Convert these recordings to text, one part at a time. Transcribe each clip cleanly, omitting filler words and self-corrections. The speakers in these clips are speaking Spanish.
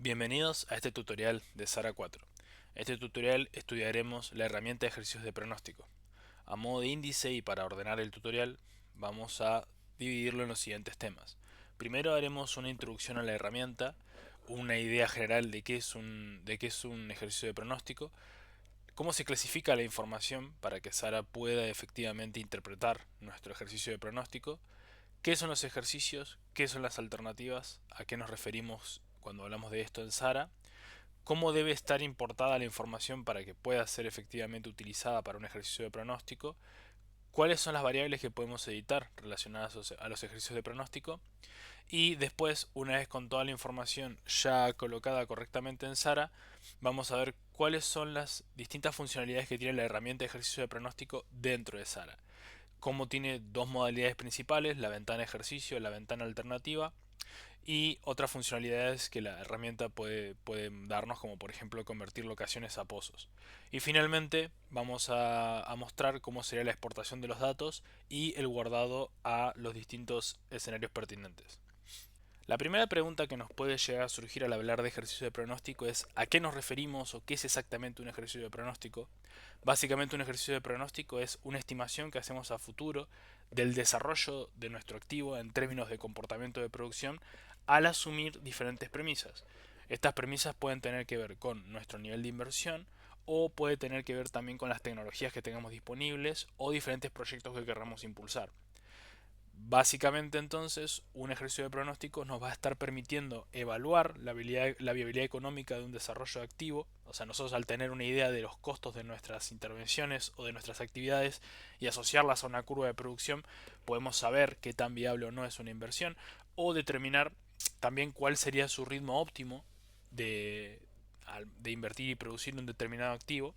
Bienvenidos a este tutorial de Sara 4. En este tutorial estudiaremos la herramienta de ejercicios de pronóstico. A modo de índice y para ordenar el tutorial, vamos a dividirlo en los siguientes temas. Primero haremos una introducción a la herramienta, una idea general de qué es un ejercicio de pronóstico, cómo se clasifica la información para que Sara pueda efectivamente interpretar nuestro ejercicio de pronóstico, qué son los ejercicios, qué son las alternativas, a qué nos referimos cuando hablamos de esto en Sara, cómo debe estar importada la información para que pueda ser efectivamente utilizada para un ejercicio de pronóstico, cuáles son las variables que podemos editar relacionadas a los ejercicios de pronóstico y después, una vez con toda la información ya colocada correctamente en Sara, vamos a ver cuáles son las distintas funcionalidades que tiene la herramienta de ejercicio de pronóstico dentro de Sara. Cómo tiene dos modalidades principales, la ventana ejercicio y la ventana alternativa, y otras funcionalidades que la herramienta puede darnos, como por ejemplo convertir locaciones a pozos. Y finalmente vamos a mostrar cómo sería la exportación de los datos y el guardado a los distintos escenarios pertinentes. La primera pregunta que nos puede llegar a surgir al hablar de ejercicio de pronóstico es ¿a qué nos referimos o qué es exactamente un ejercicio de pronóstico? Básicamente un ejercicio de pronóstico es una estimación que hacemos a futuro del desarrollo de nuestro activo en términos de comportamiento de producción al asumir diferentes premisas. Estas premisas pueden tener que ver con nuestro nivel de inversión o puede tener que ver también con las tecnologías que tengamos disponibles o diferentes proyectos que queramos impulsar. Básicamente entonces, un ejercicio de pronóstico nos va a estar permitiendo evaluar la viabilidad económica de un desarrollo activo. O sea, nosotros al tener una idea de los costos de nuestras intervenciones o de nuestras actividades y asociarlas a una curva de producción, podemos saber qué tan viable o no es una inversión o determinar también cuál sería su ritmo óptimo de, de invertir y producir un determinado activo.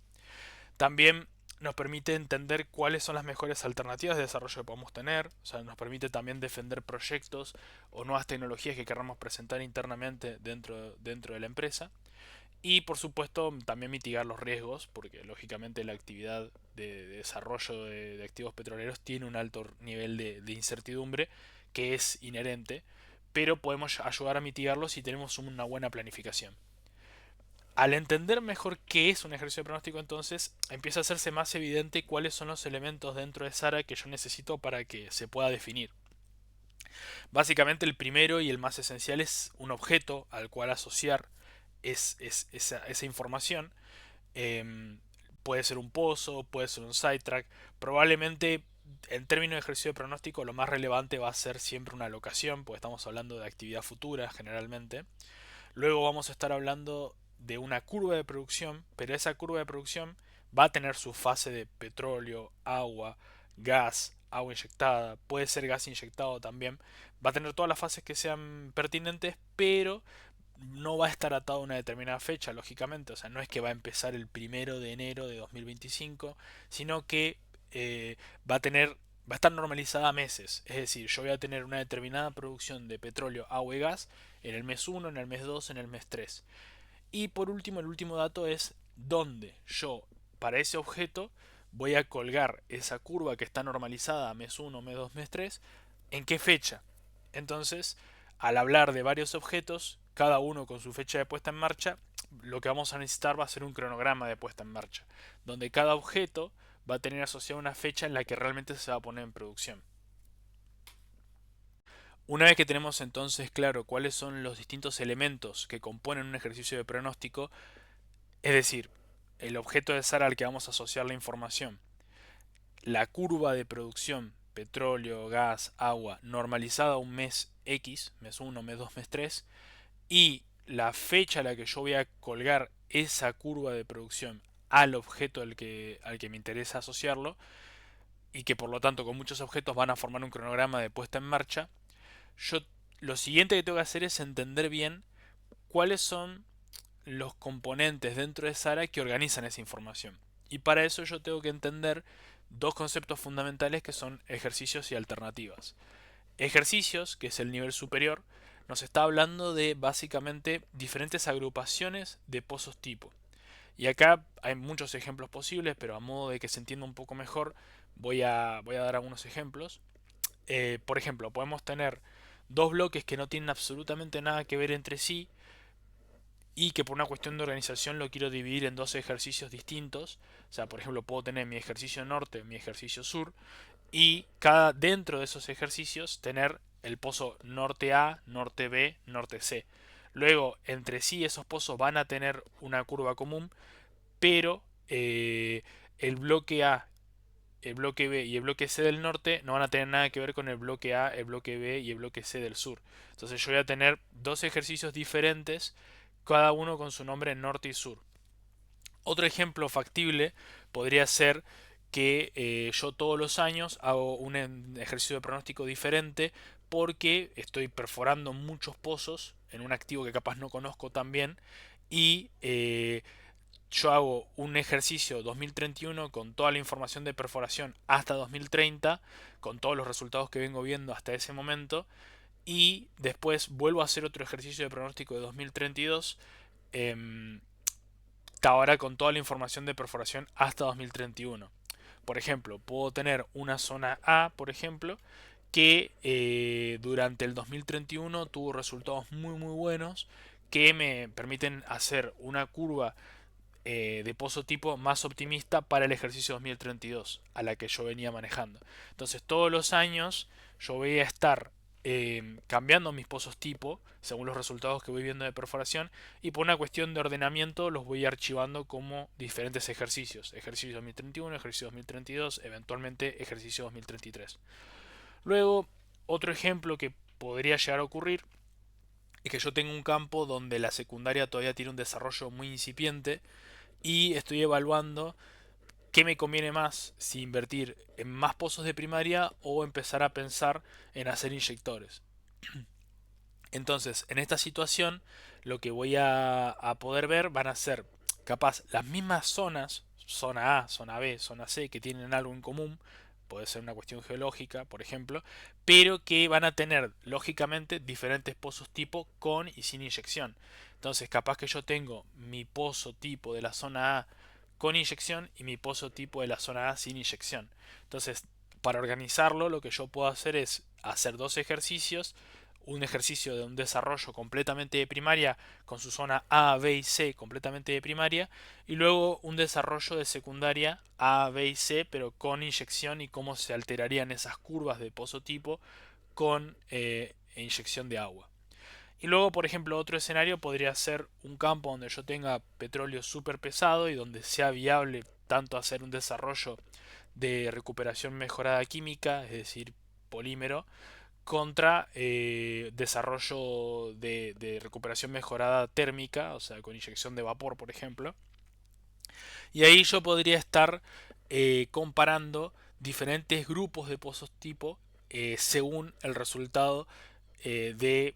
También nos permite entender cuáles son las mejores alternativas de desarrollo que podemos tener, o sea, nos permite también defender proyectos o nuevas tecnologías que queramos presentar internamente dentro de la empresa. Y por supuesto también mitigar los riesgos, porque lógicamente la actividad de desarrollo de activos petroleros tiene un alto nivel de incertidumbre que es inherente, pero podemos ayudar a mitigarlos si tenemos una buena planificación. Al entender mejor qué es un ejercicio de pronóstico, entonces empieza a hacerse más evidente cuáles son los elementos dentro de Sara que yo necesito para que se pueda definir. Básicamente el primero y el más esencial es un objeto al cual asociar esa información. Eh, Puede ser un pozo, puede ser un sidetrack. Probablemente en términos de ejercicio de pronóstico lo más relevante va a ser siempre una locación, porque estamos hablando de actividad futura generalmente. Luego vamos a estar hablando de una curva de producción, pero esa curva de producción va a tener su fase de petróleo, agua, gas, agua inyectada, puede ser gas inyectado también. Va a tener todas las fases que sean pertinentes, pero no va a estar atado a una determinada fecha, lógicamente. O sea, no es que va a empezar el 1 de enero de 2025, sino que eh, va a tener va a estar normalizada a meses. Es decir, yo voy a tener una determinada producción de petróleo, agua y gas en el mes uno, en el mes 2, en el mes 3. Y por último, el último dato es dónde yo, para ese objeto, voy a colgar esa curva que está normalizada a mes uno, mes 2, mes 3, en qué fecha. Entonces, al hablar de varios objetos, cada uno con su fecha de puesta en marcha, lo que vamos a necesitar va a ser un cronograma de puesta en marcha, donde cada objeto va a tener asociada una fecha en la que realmente se va a poner en producción. Una vez que tenemos entonces claro cuáles son los distintos elementos que componen un ejercicio de pronóstico, es decir, el objeto de SAR al que vamos a asociar la información, la curva de producción, petróleo, gas, agua, normalizada a un mes X, mes uno, mes 2, mes 3, y la fecha a la que yo voy a colgar esa curva de producción al objeto al que me interesa asociarlo, y que por lo tanto con muchos objetos van a formar un cronograma de puesta en marcha, yo lo siguiente que tengo que hacer es entender bien cuáles son los componentes dentro de Sara que organizan esa información. Y para eso yo tengo que entender dos conceptos fundamentales que son ejercicios y alternativas. Ejercicios, que es el nivel superior, nos está hablando de básicamente diferentes agrupaciones de pozos tipo. Y acá hay muchos ejemplos posibles, pero a modo de que se entienda un poco mejor, voy a dar algunos ejemplos. Por ejemplo, podemos tener dos bloques que no tienen absolutamente nada que ver entre sí, y que por una cuestión de organización lo quiero dividir en dos ejercicios distintos. O sea, por ejemplo, puedo tener mi ejercicio norte, mi ejercicio sur, y cada dentro de esos ejercicios tener el pozo norte A, norte B, norte C. Luego, entre sí esos pozos van a tener una curva común, pero el bloque A, el bloque B y el bloque C del norte no van a tener nada que ver con el bloque A, el bloque B y el bloque C del sur. Entonces yo voy a tener dos ejercicios diferentes, cada uno con su nombre norte y sur. Otro ejemplo factible podría ser que yo todos los años hago un ejercicio de pronóstico diferente porque estoy perforando muchos pozos en un activo que capaz no conozco tan bien y yo hago un ejercicio 2031 con toda la información de perforación hasta 2030, con todos los resultados que vengo viendo hasta ese momento, y después vuelvo a hacer otro ejercicio de pronóstico de 2032, ahora con toda la información de perforación hasta 2031. Por ejemplo, puedo tener una zona A, por ejemplo, que durante el 2031 tuvo resultados muy buenos que me permiten hacer una curva de pozo tipo más optimista para el ejercicio 2032 a la que yo venía manejando. Entonces todos los años yo voy a estar cambiando mis pozos tipo según los resultados que voy viendo de perforación, y por una cuestión de ordenamiento los voy archivando como diferentes ejercicios. Ejercicio 2031, ejercicio 2032, eventualmente ejercicio 2033. Luego, otro ejemplo que podría llegar a ocurrir es que yo tengo un campo donde la secundaria todavía tiene un desarrollo muy incipiente y estoy evaluando qué me conviene más, si invertir en más pozos de primaria o empezar a pensar en hacer inyectores. Entonces, en esta situación, lo que voy a poder ver van a ser capaz las mismas zonas, zona A, zona B, zona C, que tienen algo en común, puede ser una cuestión geológica, por ejemplo, pero que van a tener, lógicamente, diferentes pozos tipo con y sin inyección. Entonces, capaz que yo tengo mi pozo tipo de la zona A con inyección y mi pozo tipo de la zona A sin inyección. Entonces, para organizarlo, lo que yo puedo hacer es hacer dos ejercicios: un ejercicio de un desarrollo completamente de primaria con su zona A, B y C completamente de primaria, y luego un desarrollo de secundaria A, B y C pero con inyección y cómo se alterarían esas curvas de pozo tipo con inyección de agua. Y luego, por ejemplo, otro escenario podría ser un campo donde yo tenga petróleo súper pesado y donde sea viable tanto hacer un desarrollo de recuperación mejorada química, es decir, polímero, contra desarrollo de recuperación mejorada térmica, o sea, con inyección de vapor, por ejemplo. Y ahí yo podría estar comparando diferentes grupos de pozos tipo según el resultado de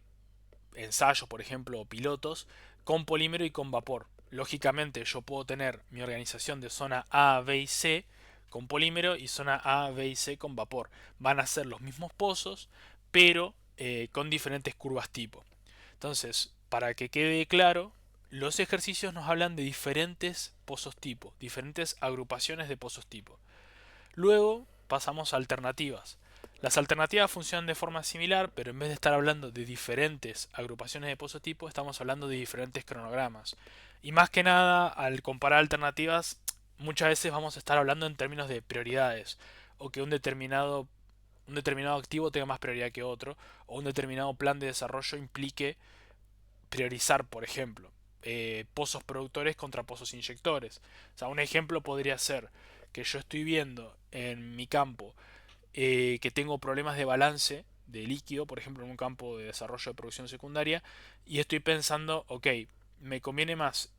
ensayos, por ejemplo, o pilotos, con polímero y con vapor. Lógicamente yo puedo tener mi organización de zona A, B y C con polímero y zona A, B y C con vapor. Van a ser los mismos pozos, pero con diferentes curvas tipo. Entonces, para que quede claro, los ejercicios nos hablan de diferentes pozos tipo, diferentes agrupaciones de pozos tipo. Luego pasamos a alternativas. Las alternativas funcionan de forma similar, pero en vez de estar hablando de diferentes agrupaciones de pozo tipo, estamos hablando de diferentes cronogramas. Y más que nada, al comparar alternativas, muchas veces vamos a estar hablando en términos de prioridades, o que un determinado activo tenga más prioridad que otro, o un determinado plan de desarrollo implique priorizar, por ejemplo, pozos productores contra pozos inyectores. O sea, un ejemplo podría ser que yo estoy viendo en mi campo que tengo problemas de balance de líquido, por ejemplo, en un campo de desarrollo de producción secundaria, y estoy pensando, ok, ¿me conviene más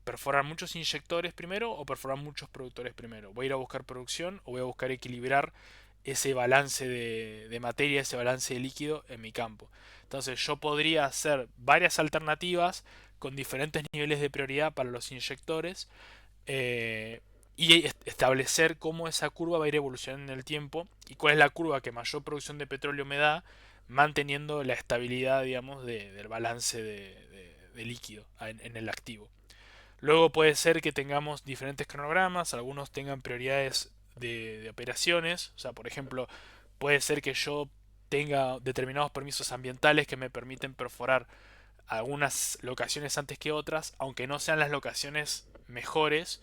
perforar muchos inyectores primero o perforar muchos productores primero? ¿Voy a ir a buscar producción o voy a buscar equilibrar ese balance de materia, ese balance de líquido en mi campo? Entonces yo podría hacer varias alternativas con diferentes niveles de prioridad para los inyectores, eh, y establecer cómo esa curva va a ir evolucionando en el tiempo y cuál es la curva que mayor producción de petróleo me da, manteniendo la estabilidad, digamos, del balance de líquido en el activo. Luego puede ser que tengamos diferentes cronogramas, algunos tengan prioridades de operaciones, o sea, por ejemplo, puede ser que yo tenga determinados permisos ambientales que me permiten perforar algunas locaciones antes que otras, aunque no sean las locaciones mejores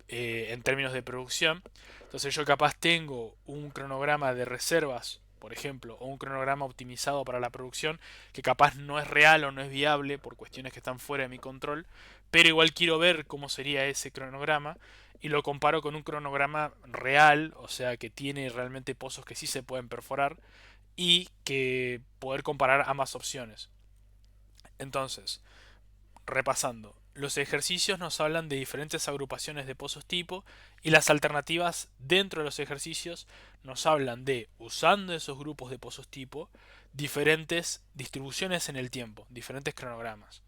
en términos de producción. Entonces yo capaz tengo un cronograma de reservas, por ejemplo, o un cronograma optimizado para la producción, que capaz no es real o no es viable por cuestiones que están fuera de mi control, pero igual quiero ver cómo sería ese cronograma y lo comparo con un cronograma real, o sea, que tiene realmente pozos que sí se pueden perforar y que poder comparar ambas opciones. Entonces, repasando, los ejercicios nos hablan de diferentes agrupaciones de pozos tipo y las alternativas dentro de los ejercicios nos hablan de, usando esos grupos de pozos tipo, diferentes distribuciones en el tiempo, diferentes cronogramas.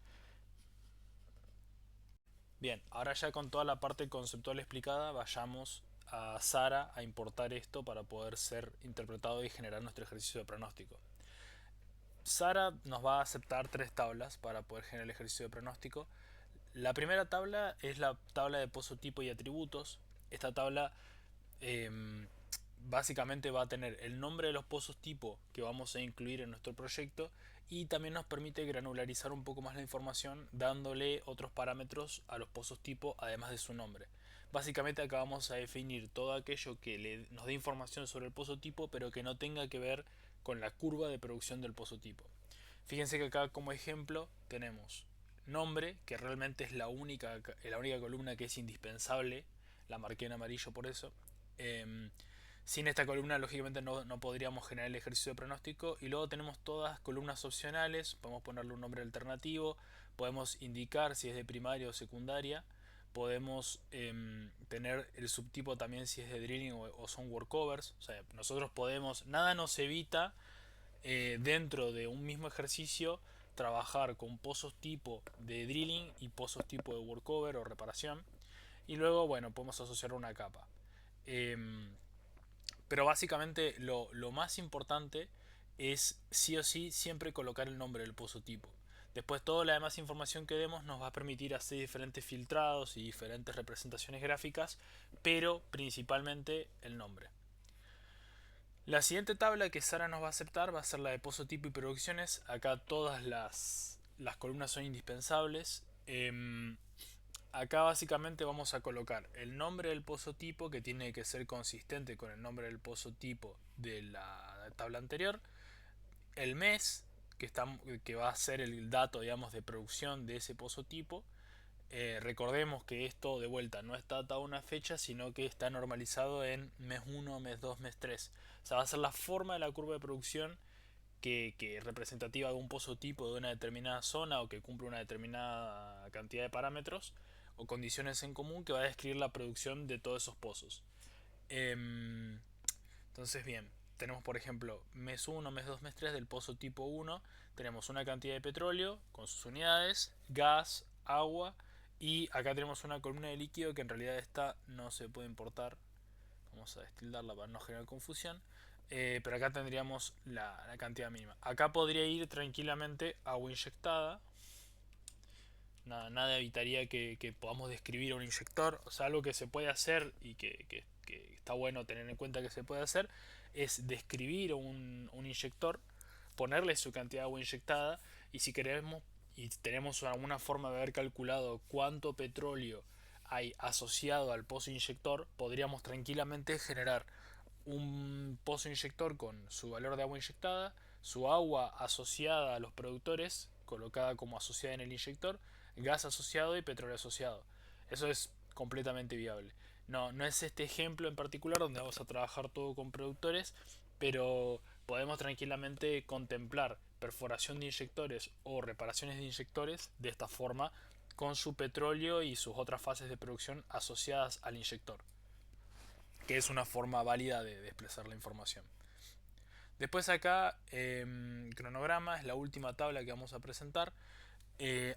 Bien, ahora ya con toda la parte conceptual explicada, vayamos a Sara a importar esto para poder ser interpretado y generar nuestro ejercicio de pronóstico. Sara nos va a aceptar tres tablas para poder generar el ejercicio de pronóstico. La primera tabla es la tabla de pozo tipo y atributos. Esta tabla eh, básicamente va a tener el nombre de los pozos tipo que vamos a incluir en nuestro proyecto y también nos permite granularizar un poco más la información dándole otros parámetros a los pozos tipo además de su nombre. Básicamente acá vamos a definir todo aquello que nos dé información sobre el pozo tipo pero que no tenga que ver con la curva de producción del pozo tipo. Fíjense que acá como ejemplo tenemos nombre, que realmente es la única columna que es indispensable, la marqué en amarillo por eso. Sin esta columna lógicamente no podríamos generar el ejercicio de pronóstico y luego tenemos todas columnas opcionales, podemos ponerle un nombre alternativo, podemos indicar si es de primaria o secundaria, podemos tener el subtipo también si es de drilling o son workovers, o sea, nosotros podemos, nada nos evita dentro de un mismo ejercicio trabajar con pozos tipo de drilling y pozos tipo de workover o reparación y luego bueno podemos asociar una capa. Pero básicamente lo más importante es sí o sí siempre colocar el nombre del pozo tipo. Después toda la demás información que demos nos va a permitir hacer diferentes filtrados y diferentes representaciones gráficas, pero principalmente el nombre. La siguiente tabla que Sara nos va a aceptar va a ser la de pozo tipo y producciones. Acá todas las columnas son indispensables. Acá básicamente vamos a colocar el nombre del pozo tipo que tiene que ser consistente con el nombre del pozo tipo de la tabla anterior. El mes que va a ser el dato digamos de producción de ese pozo tipo. Recordemos que esto de vuelta no está atado a una fecha, sino que está normalizado en mes 1, mes 2, mes 3. O sea, va a ser la forma de la curva de producción que es representativa de un pozo tipo de una determinada zona o que cumple una determinada cantidad de parámetros o condiciones en común que va a describir la producción de todos esos pozos. Entonces, bien, tenemos por ejemplo mes 1, mes 2, mes 3 del pozo tipo 1. Tenemos una cantidad de petróleo con sus unidades, gas, agua y acá tenemos una columna de líquido que en realidad esta no se puede importar. Vamos a destildarla para no generar confusión. Pero acá tendríamos la cantidad mínima. Acá podría ir tranquilamente agua inyectada. Nada evitaría que podamos describir un inyector. O sea, algo que se puede hacer y que está bueno tener en cuenta que se puede hacer es describir un inyector, ponerle su cantidad de agua inyectada y si queremos y tenemos alguna forma de haber calculado cuánto petróleo hay asociado al pozo inyector, podríamos tranquilamente generar un pozo inyector con su valor de agua inyectada, su agua asociada a los productores, colocada como asociada en el inyector, gas asociado y petróleo asociado. Eso es completamente viable. No es este ejemplo en particular donde vamos a trabajar todo con productores, pero podemos tranquilamente contemplar perforación de inyectores o reparaciones de inyectores de esta forma con su petróleo y sus otras fases de producción asociadas al inyector, que es una forma válida de expresar la información. Después acá, cronograma es la última tabla que vamos a presentar.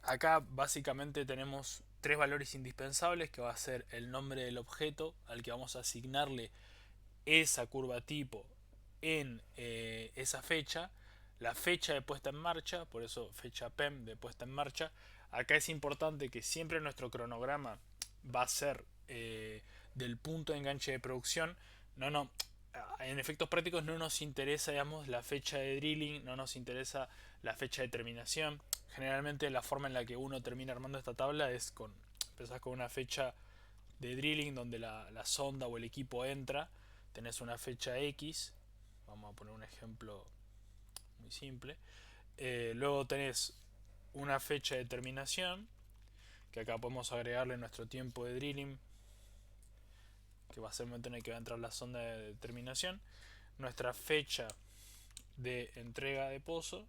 Acá básicamente tenemos tres valores indispensables que va a ser el nombre del objeto al que vamos a asignarle esa curva tipo en esa fecha, la fecha de puesta en marcha, por eso fecha PEM de puesta en marcha. Acá es importante que siempre nuestro cronograma va a ser del punto de enganche de producción. En efectos prácticos no nos interesa digamos, la fecha de drilling, no nos interesa la fecha de terminación. Generalmente la forma en la que uno termina armando esta tabla es empezás con una fecha de drilling donde la sonda o el equipo entra, tenés una fecha X, vamos a poner un ejemplo muy simple, luego tenés una fecha de terminación, que acá podemos agregarle nuestro tiempo de drilling, que va a ser el momento en el que va a entrar la sonda de terminación, nuestra fecha de entrega de pozo,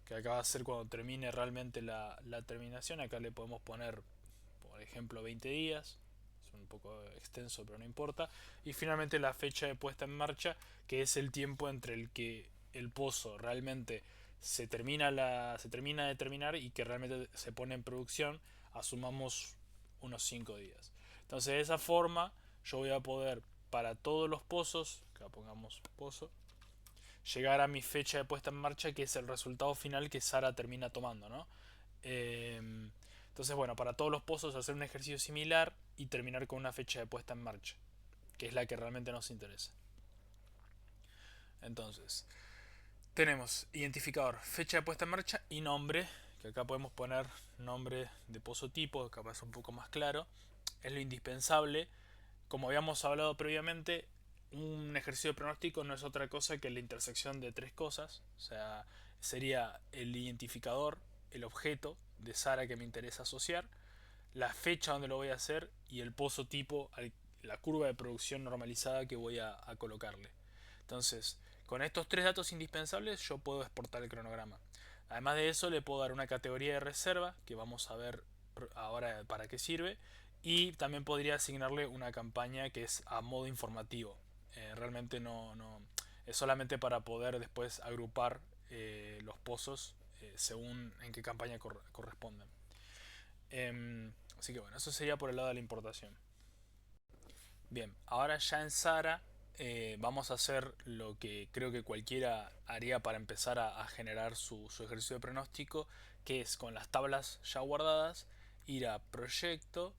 que acá va a ser cuando termine realmente la terminación. Acá le podemos poner, por ejemplo, 20 días, es un poco extenso pero no importa. Y finalmente la fecha de puesta en marcha, que es el tiempo entre el que el pozo realmente se termina de terminar y que realmente se pone en producción. Asumamos unos 5 días. Entonces de esa forma yo voy a poder, para todos los pozos, acá pongamos pozo, llegar a mi fecha de puesta en marcha, que es el resultado final que Sara termina tomando, ¿no? Entonces, bueno, para todos los pozos hacer un ejercicio similar y terminar con una fecha de puesta en marcha, que es la que realmente nos interesa. Entonces, tenemos identificador, fecha de puesta en marcha y nombre, que acá podemos poner nombre de pozo tipo, capaz un poco más claro. Es lo indispensable. Como habíamos hablado previamente, un ejercicio de pronóstico no es otra cosa que la intersección de tres cosas. O sea, sería el identificador, el objeto de Sara que me interesa asociar, la fecha donde lo voy a hacer y el pozo tipo, la curva de producción normalizada que voy a colocarle. Entonces, con estos tres datos indispensables yo puedo exportar el cronograma. Además de eso, le puedo dar una categoría de reserva, que vamos a ver ahora para qué sirve, y también podría asignarle una campaña que es a modo informativo. Realmente no es solamente para poder después agrupar los pozos según en qué campaña corresponden. Así que bueno, eso sería por el lado de la importación. Bien, ahora ya en Sara vamos a hacer lo que creo que cualquiera haría para empezar a generar su ejercicio de pronóstico, que es con las tablas ya guardadas, ir a proyecto,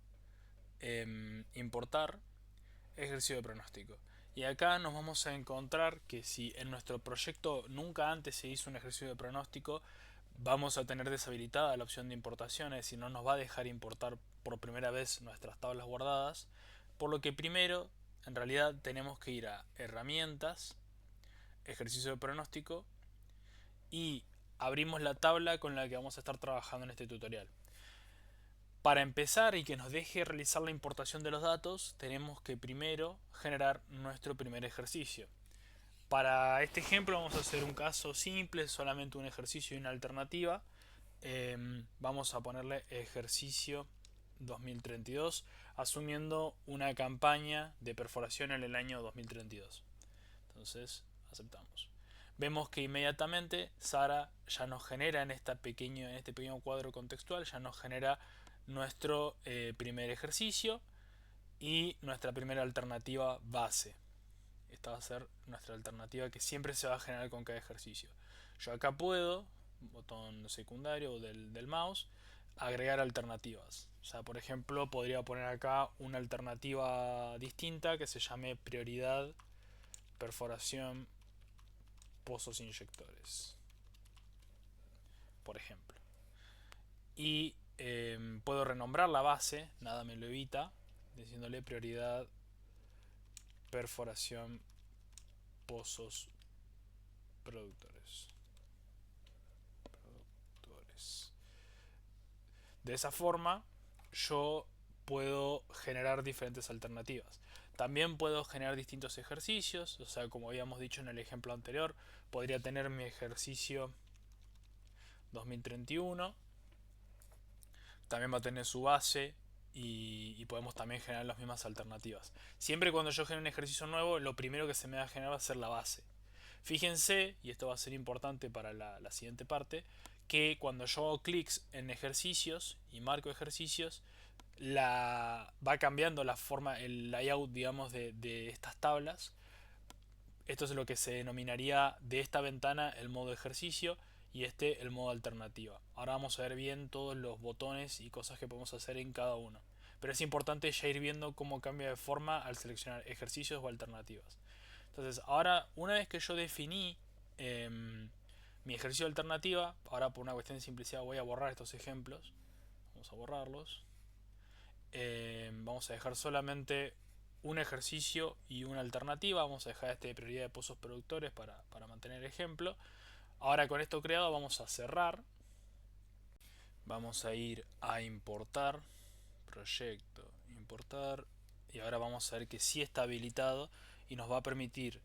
importar, ejercicio de pronóstico. Y acá nos vamos a encontrar que si en nuestro proyecto nunca antes se hizo un ejercicio de pronóstico, vamos a tener deshabilitada la opción de importación, es decir, no nos va a dejar importar por primera vez nuestras tablas guardadas, por lo que primero en realidad tenemos que ir a herramientas, ejercicio de pronóstico y abrimos la tabla con la que vamos a estar trabajando en este tutorial. Para empezar y que nos deje realizar la importación de los datos, tenemos que primero generar nuestro primer ejercicio. Para este ejemplo vamos a hacer un caso simple, solamente un ejercicio y una alternativa. Vamos a ponerle ejercicio 2032, asumiendo una campaña de perforación en el año 2032. Entonces, aceptamos. Vemos que inmediatamente Sara ya nos genera en este pequeño cuadro contextual, ya nos genera nuestro primer ejercicio y nuestra primera alternativa base. Esta va a ser nuestra alternativa que siempre se va a generar con cada ejercicio. Yo acá puedo, botón secundario del mouse, agregar alternativas. O sea, por ejemplo, podría poner acá una alternativa distinta que se llame prioridad perforación pozos inyectores, por ejemplo. Y puedo renombrar la base, nada me lo evita, diciéndole prioridad perforación pozos productores. De esa forma yo puedo generar diferentes alternativas. También puedo generar distintos ejercicios, o sea, como habíamos dicho en el ejemplo anterior, podría tener mi ejercicio 2031, también va a tener su base y podemos también generar las mismas alternativas. Siempre cuando yo genere un ejercicio nuevo, lo primero que se me va a generar va a ser la base. Fíjense, y esto va a ser importante para la siguiente parte, que cuando yo hago clics en ejercicios y marco ejercicios, va cambiando la forma, el layout, digamos, de estas tablas. Esto es lo que se denominaría de esta ventana el modo ejercicio y este el modo alternativa. Ahora vamos a ver bien todos los botones y cosas que podemos hacer en cada uno. Pero es importante ya ir viendo cómo cambia de forma al seleccionar ejercicios o alternativas. Entonces, ahora una vez que yo definí Mi ejercicio de alternativa, ahora por una cuestión de simplicidad voy a borrar estos ejemplos. Vamos a borrarlos. Vamos a dejar solamente un ejercicio y una alternativa. Vamos a dejar este de prioridad de pozos productores para mantener el ejemplo. Ahora con esto creado vamos a cerrar. Vamos a ir a importar. Proyecto, importar. Y ahora vamos a ver que sí está habilitado y nos va a permitir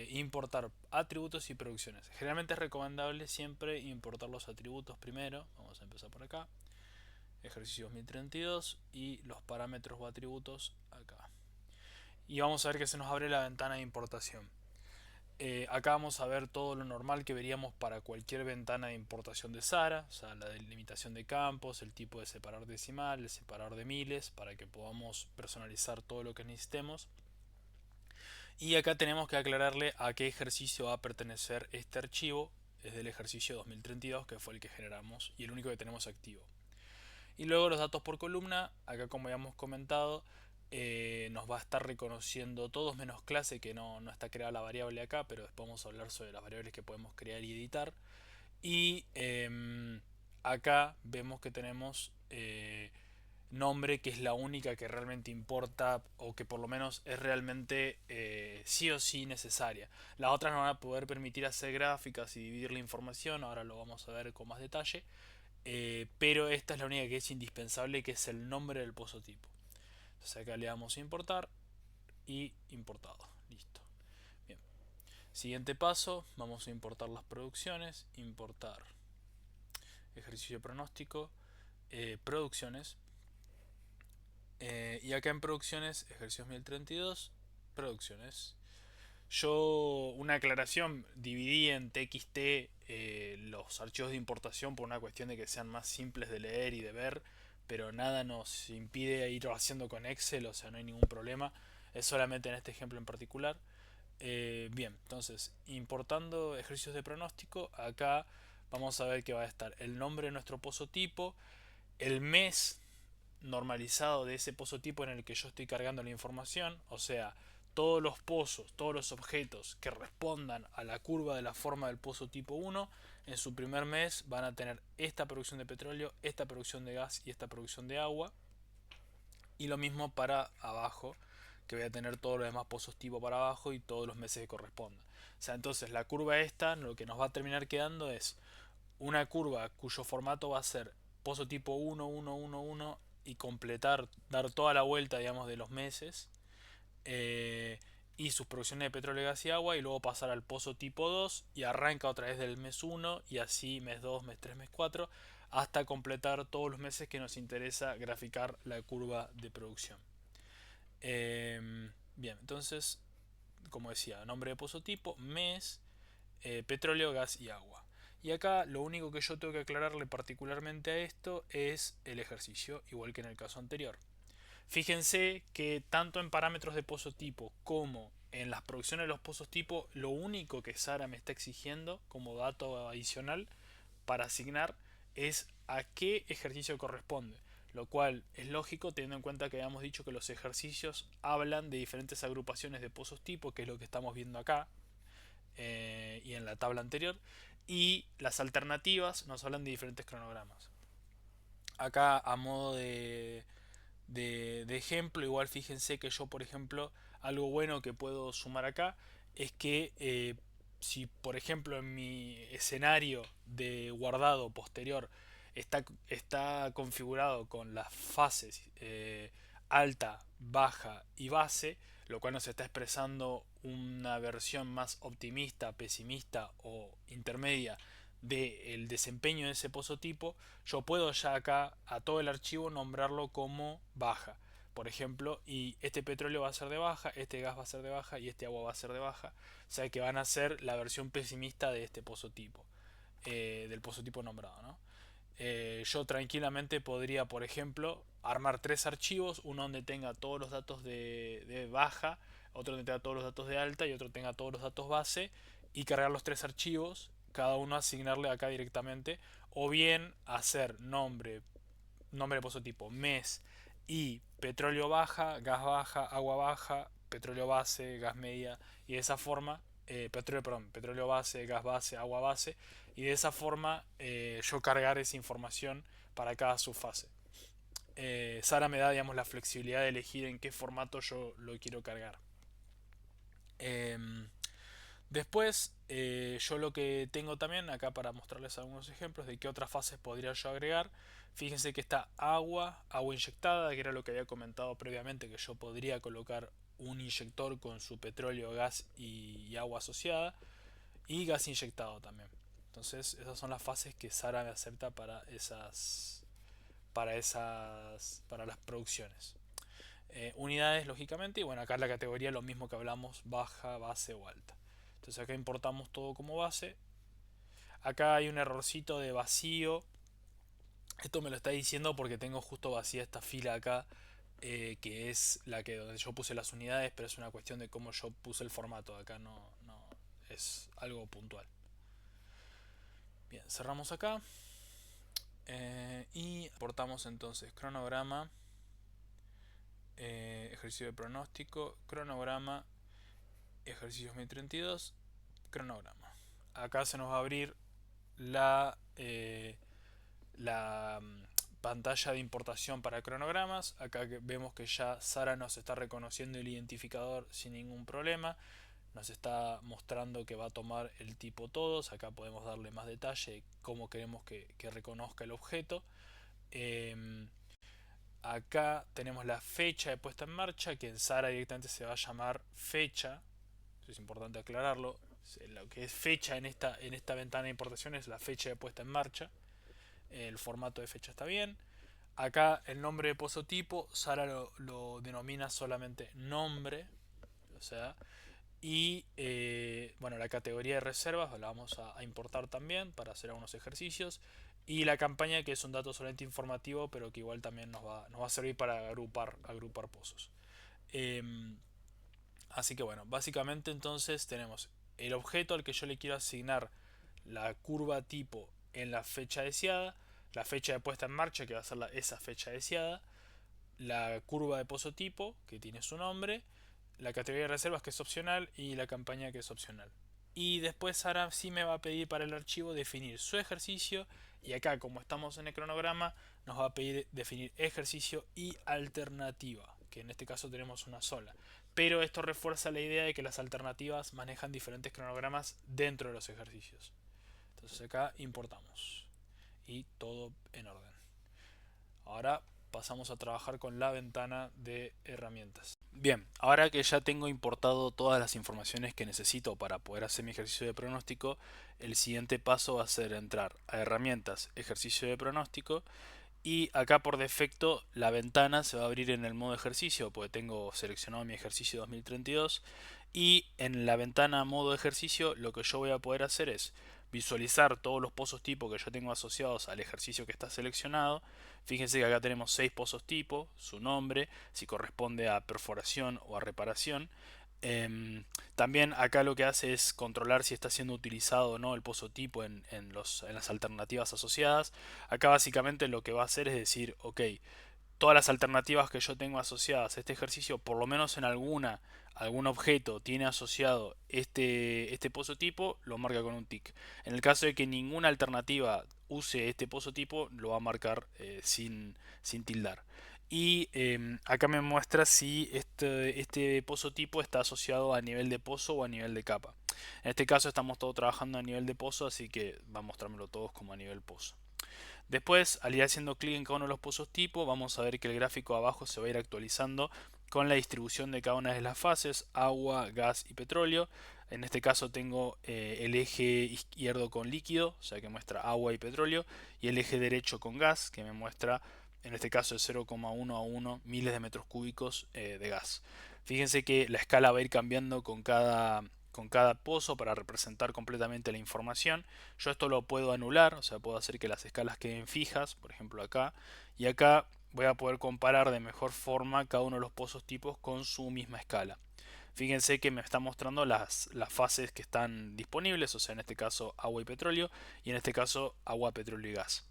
importar atributos y producciones. Generalmente es recomendable siempre importar los atributos primero. Vamos a empezar por acá. Ejercicio 2032 y los parámetros o atributos acá. Y vamos a ver que se nos abre la ventana de importación. Acá vamos a ver todo lo normal que veríamos para cualquier ventana de importación de Sara, o sea, la delimitación de campos, el tipo de separador decimal, el separador de miles, para que podamos personalizar todo lo que necesitemos. Y acá tenemos que aclararle a qué ejercicio va a pertenecer este archivo. Es del ejercicio 2032, que fue el que generamos y el único que tenemos activo. Y luego los datos por columna, acá como ya hemos comentado, nos va a estar reconociendo todos menos clase, que no está creada la variable acá, pero después vamos a hablar sobre las variables que podemos crear y editar. Y acá vemos que tenemos nombre, que es la única que realmente importa, o que por lo menos es realmente sí o sí necesaria. Las otras nos van a poder permitir hacer gráficas y dividir la información, ahora lo vamos a ver con más detalle. Pero esta es la única que es indispensable, que es el nombre del pozo tipo. Entonces acá le damos a importar y importado. Listo. Bien. Siguiente paso, vamos a importar las producciones. Importar ejercicio pronóstico, producciones. Y acá en producciones, ejercicios 1032, producciones. Yo, una aclaración, dividí en TXT los archivos de importación por una cuestión de que sean más simples de leer y de ver, pero nada nos impide ir haciendo con Excel, o sea, no hay ningún problema, es solamente en este ejemplo en particular. Bien, entonces, importando ejercicios de pronóstico, acá vamos a ver que va a estar el nombre de nuestro pozo tipo, el mes normalizado de ese pozo tipo en el que yo estoy cargando la información, o sea, todos los pozos, todos los objetos que respondan a la curva de la forma del pozo tipo 1, en su primer mes van a tener esta producción de petróleo, esta producción de gas y esta producción de agua. Y lo mismo para abajo, que voy a tener todos los demás pozos tipo para abajo y todos los meses que correspondan. O sea, entonces la curva esta, lo que nos va a terminar quedando es una curva cuyo formato va a ser pozo tipo 1, 1, 1, 1 y completar, dar toda la vuelta, digamos, de los meses eh, y sus producciones de petróleo, gas y agua, y luego pasar al pozo tipo 2 y arranca otra vez del mes 1 y así mes 2, mes 3, mes 4 hasta completar todos los meses que nos interesa graficar la curva de producción. Bien, entonces, como decía, nombre de pozo tipo, mes, petróleo, gas y agua. Y acá lo único que yo tengo que aclararle particularmente a esto es el ejercicio, igual que en el caso anterior. Fíjense que tanto en parámetros de pozo tipo como en las producciones de los pozos tipo, lo único que Sara me está exigiendo como dato adicional para asignar es a qué ejercicio corresponde. Lo cual es lógico teniendo en cuenta que habíamos dicho que los ejercicios hablan de diferentes agrupaciones de pozos tipo, que es lo que estamos viendo acá y en la tabla anterior. Y las alternativas nos hablan de diferentes cronogramas. Acá a modo de ejemplo, igual fíjense que yo, por ejemplo, algo bueno que puedo sumar acá es que si, por ejemplo, en mi escenario de guardado posterior está configurado con las fases alta, baja y base, lo cual nos está expresando una versión más optimista, pesimista o intermedia del desempeño de ese pozo tipo, yo puedo ya acá a todo el archivo nombrarlo como baja, por ejemplo, y este petróleo va a ser de baja, este gas va a ser de baja y este agua va a ser de baja, o sea que van a ser la versión pesimista de este pozo tipo, del pozo tipo nombrado, ¿no? Yo tranquilamente podría, por ejemplo, armar tres archivos, uno donde tenga todos los datos de baja, otro donde tenga todos los datos de alta y otro tenga todos los datos base y cargar los tres archivos, cada uno asignarle acá directamente, o bien hacer nombre de pozo tipo mes y petróleo baja, gas baja, agua baja, petróleo base, gas media, y de esa forma petróleo base, gas base, agua base, y de esa forma yo cargar esa información para cada subfase. Sara me da, digamos, la flexibilidad de elegir en qué formato yo lo quiero cargar. Em, Después, yo lo que tengo también acá para mostrarles algunos ejemplos de qué otras fases podría yo agregar. Fíjense que está agua inyectada, que era lo que había comentado previamente, que yo podría colocar un inyector con su petróleo, gas y agua asociada, y gas inyectado también. Entonces, esas son las fases que Sara me acepta para las producciones. Unidades, lógicamente, y bueno, acá la categoría lo mismo que hablamos, baja, base o alta. Entonces acá importamos todo como base. Acá hay un errorcito de vacío. Esto me lo está diciendo porque tengo justo vacía esta fila acá, que es la que donde yo puse las unidades, pero es una cuestión de cómo yo puse el formato. Acá no es algo puntual. Bien, cerramos acá. Y importamos entonces cronograma, ejercicio de pronóstico, cronograma, ejercicio 2032, cronograma. Acá se nos va a abrir la pantalla de importación para cronogramas. Acá vemos que ya Sara nos está reconociendo el identificador sin ningún problema. Nos está mostrando que va a tomar el tipo todos. Acá podemos darle más detalle cómo queremos que reconozca el objeto. Acá tenemos la fecha de puesta en marcha, que en Sara directamente se va a llamar fecha. Eso es importante aclararlo. Lo que es fecha en esta ventana de importación es la fecha de puesta en marcha. El formato de fecha está bien. Acá el nombre de pozo tipo, Sara lo denomina solamente nombre. O sea, y bueno, la categoría de reservas la vamos a importar también para hacer algunos ejercicios. Y la campaña, que es un dato solamente informativo, pero que igual también nos va a servir para agrupar pozos. Así que bueno, básicamente entonces tenemos el objeto al que yo le quiero asignar la curva tipo en la fecha deseada, la fecha de puesta en marcha, que va a ser esa fecha deseada, la curva de pozo tipo, que tiene su nombre, la categoría de reservas, que es opcional, y la campaña, que es opcional. Y después ahora sí me va a pedir para el archivo definir su ejercicio, y acá como estamos en el cronograma nos va a pedir definir ejercicio y alternativa, que en este caso tenemos una sola. Pero esto refuerza la idea de que las alternativas manejan diferentes cronogramas dentro de los ejercicios. Entonces acá importamos y todo en orden. Ahora pasamos a trabajar con la ventana de herramientas. Bien, ahora que ya tengo importado todas las informaciones que necesito para poder hacer mi ejercicio de pronóstico, el siguiente paso va a ser entrar a herramientas, ejercicio de pronóstico, y acá por defecto la ventana se va a abrir en el modo ejercicio porque tengo seleccionado mi ejercicio 2032, y en la ventana modo ejercicio lo que yo voy a poder hacer es visualizar todos los pozos tipo que yo tengo asociados al ejercicio que está seleccionado. Fíjense que acá tenemos 6 pozos tipo, su nombre, si corresponde a perforación o a reparación. También acá lo que hace es controlar si está siendo utilizado o no el pozo tipo en las alternativas asociadas. Acá básicamente lo que va a hacer es decir, ok, todas las alternativas que yo tengo asociadas a este ejercicio, por lo menos en algún objeto tiene asociado este pozo tipo, lo marca con un tick. En el caso de que ninguna alternativa use este pozo tipo, lo va a marcar sin tildar. Y acá me muestra si este pozo tipo está asociado a nivel de pozo o a nivel de capa. En este caso estamos todos trabajando a nivel de pozo, así que va a mostrármelo todos como a nivel pozo. Después, al ir haciendo clic en cada uno de los pozos tipo, vamos a ver que el gráfico abajo se va a ir actualizando con la distribución de cada una de las fases, agua, gas y petróleo. En este caso tengo el eje izquierdo con líquido, o sea que muestra agua y petróleo, y el eje derecho con gas, que me muestra, en este caso, de 0,1 a 1 miles de metros cúbicos de gas. Fíjense que la escala va a ir cambiando con cada pozo para representar completamente la información. Yo esto lo puedo anular, o sea, puedo hacer que las escalas queden fijas, por ejemplo acá, y acá voy a poder comparar de mejor forma cada uno de los pozos tipos con su misma escala. Fíjense que me está mostrando las fases que están disponibles, o sea, en este caso agua y petróleo, y en este caso agua, petróleo y gas.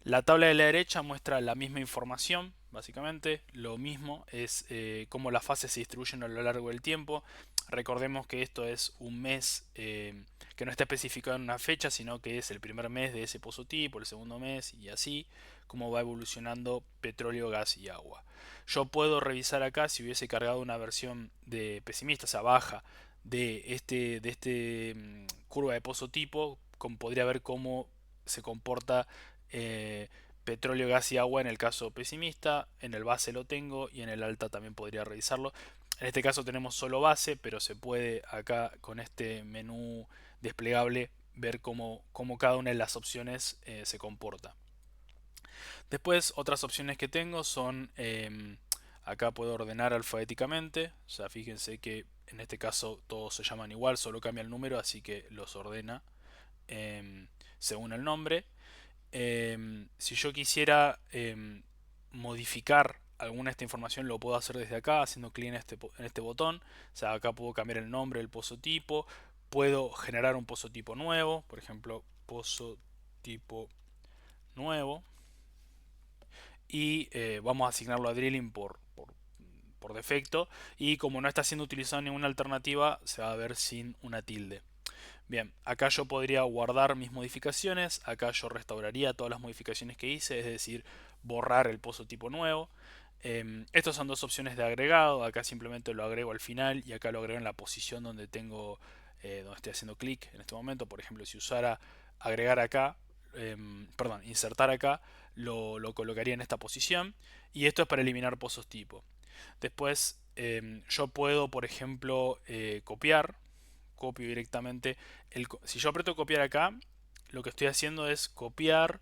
La tabla de la derecha muestra la misma información, básicamente, lo mismo es cómo las fases se distribuyen a lo largo del tiempo. Recordemos que esto es un mes que no está especificado en una fecha, sino que es el primer mes de ese pozotipo, el segundo mes y así como va evolucionando petróleo, gas y agua. Yo puedo revisar acá si hubiese cargado una versión de pesimista, o sea, baja, de este curva de pozotipo, podría ver cómo se comporta eh, petróleo, gas y agua en el caso pesimista. En el base lo tengo y en el alta también podría revisarlo. En este caso tenemos solo base, pero se puede acá con este menú desplegable ver cómo cada una de las opciones se comporta. Después otras opciones que tengo son, acá puedo ordenar alfabéticamente, o sea, fíjense que en este caso todos se llaman igual, solo cambia el número, así que los ordena según el nombre. Si yo quisiera modificar alguna de esta información, lo puedo hacer desde acá haciendo clic en este botón. O sea, acá puedo cambiar el nombre del pozo tipo, puedo generar un pozo tipo nuevo, por ejemplo, pozo tipo nuevo, y vamos a asignarlo a drilling por defecto, y como no está siendo utilizado ninguna alternativa, se va a ver sin una tilde. Bien, acá yo podría guardar mis modificaciones, acá yo restauraría todas las modificaciones que hice, es decir, borrar el pozo tipo nuevo. Estas son dos opciones de agregado, acá simplemente lo agrego al final y acá lo agrego en la posición donde tengo, donde estoy haciendo clic en este momento. Por ejemplo, si usara agregar acá, perdón, insertar acá, lo colocaría en esta posición. Y esto es para eliminar pozos tipo. Después yo puedo, por ejemplo, copiar, copio directamente. Si yo aprieto copiar acá, lo que estoy haciendo es copiar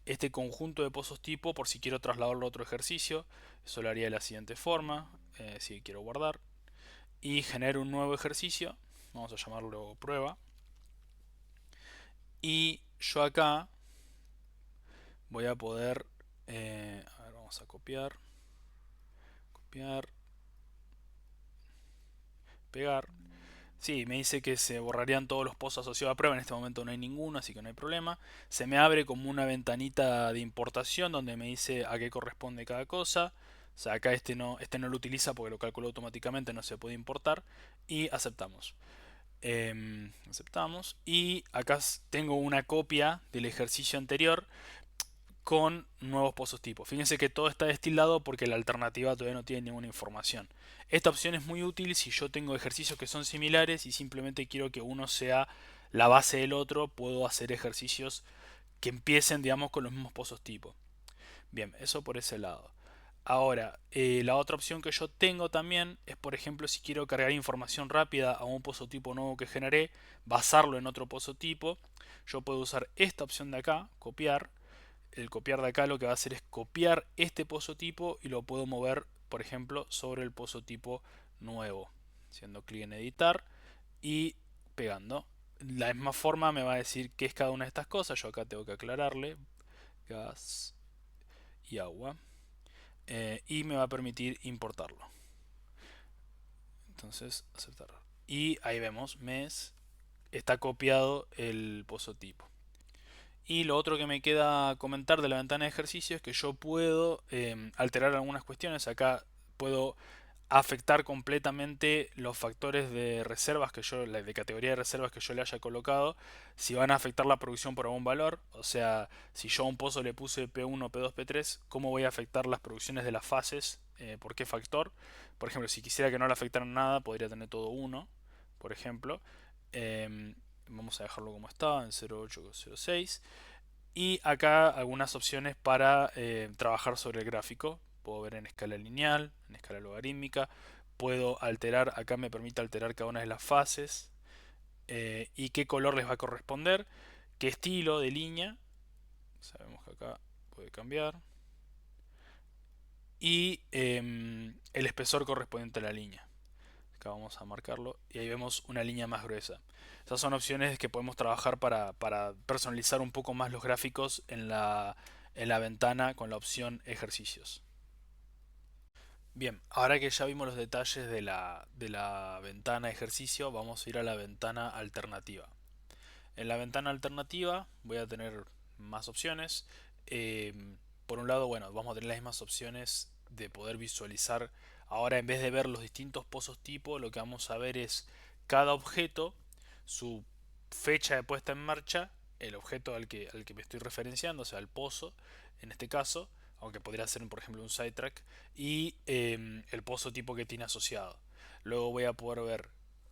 este conjunto de pozos tipo por si quiero trasladarlo a otro ejercicio. Eso lo haría de la siguiente forma, si quiero guardar. Y genero un nuevo ejercicio, vamos a llamarlo prueba. Y yo acá voy a poder, a ver, vamos a copiar, copiar, pegar. Sí, me dice que se borrarían todos los pozos asociados a prueba. En este momento no hay ninguno, así que no hay problema. Se me abre como una ventanita de importación donde me dice a qué corresponde cada cosa. O sea, acá este no lo utiliza porque lo calculó automáticamente, no se puede importar. Y aceptamos. Aceptamos. Y acá tengo una copia del ejercicio anterior con nuevos pozos tipo. Fíjense que todo está destilado porque la alternativa todavía no tiene ninguna información. Esta opción es muy útil si yo tengo ejercicios que son similares y simplemente quiero que uno sea la base del otro. Puedo hacer ejercicios que empiecen, digamos, con los mismos pozos tipo. Bien, eso por ese lado. Ahora, la otra opción que yo tengo también es, por ejemplo, si quiero cargar información rápida a un pozo tipo nuevo que generé, basarlo en otro pozo tipo, yo puedo usar esta opción de acá, copiar. El copiar de acá lo que va a hacer es copiar este pozo tipo y lo puedo mover, por ejemplo, sobre el pozo tipo nuevo. Haciendo clic en editar y pegando. La misma forma me va a decir qué es cada una de estas cosas. Yo acá tengo que aclararle gas y agua. Y me va a permitir importarlo. Entonces, aceptar. Y ahí vemos, mes, está copiado el pozo tipo. Y lo otro que me queda comentar de la ventana de ejercicio es que yo puedo alterar algunas cuestiones. Acá puedo afectar completamente los factores de reservas que yo, de categoría de reservas que yo le haya colocado, si van a afectar la producción por algún valor. O sea, si yo a un pozo le puse P1, P2, P3, ¿cómo voy a afectar las producciones de las fases? ¿Por qué factor? Por ejemplo, si quisiera que no le afectaran nada, podría tener todo 1, por ejemplo. Vamos a dejarlo como está, en 0.806. Y acá algunas opciones para trabajar sobre el gráfico. Puedo ver en escala lineal, en escala logarítmica. Puedo alterar, acá me permite alterar cada una de las fases y qué color les va a corresponder, qué estilo de línea. Sabemos que acá puede cambiar. Y el espesor correspondiente a la línea. Acá vamos a marcarlo y ahí vemos una línea más gruesa. Estas son opciones que podemos trabajar para personalizar un poco más los gráficos en la ventana con la opción ejercicios. Bien, ahora que ya vimos los detalles de la ventana ejercicio, vamos a ir a la ventana alternativa. En la ventana alternativa voy a tener más opciones. Por un lado, bueno, vamos a tener las mismas opciones de poder visualizar Ahora, en vez de ver los distintos pozos tipo, lo que vamos a ver es cada objeto, su fecha de puesta en marcha, el objeto al que me estoy referenciando, o sea, el pozo, en este caso, aunque podría ser, por ejemplo, un sidetrack, y el pozo tipo que tiene asociado. Luego voy a poder ver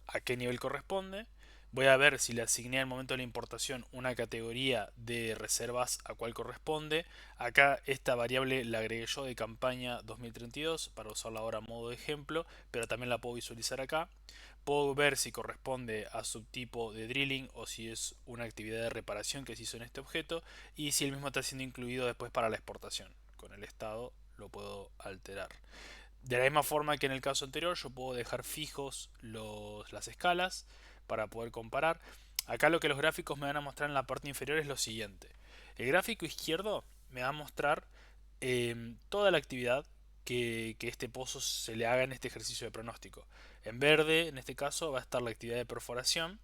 a qué nivel corresponde. Voy a ver si le asigné al momento de la importación una categoría de reservas a cuál corresponde. Acá esta variable la agregué yo de campaña 2032 para usarla ahora a modo de ejemplo, pero también la puedo visualizar acá. Puedo ver si corresponde a subtipo de drilling o si es una actividad de reparación que se hizo en este objeto y si el mismo está siendo incluido después para la exportación. Con el estado lo puedo alterar. De la misma forma que en el caso anterior, yo puedo dejar fijos las escalas para poder comparar. Acá lo que los gráficos me van a mostrar en la parte inferior es lo siguiente. El gráfico izquierdo me va a mostrar toda la actividad que este pozo se le haga en este ejercicio de pronóstico. En verde, en este caso, va a estar la actividad de perforación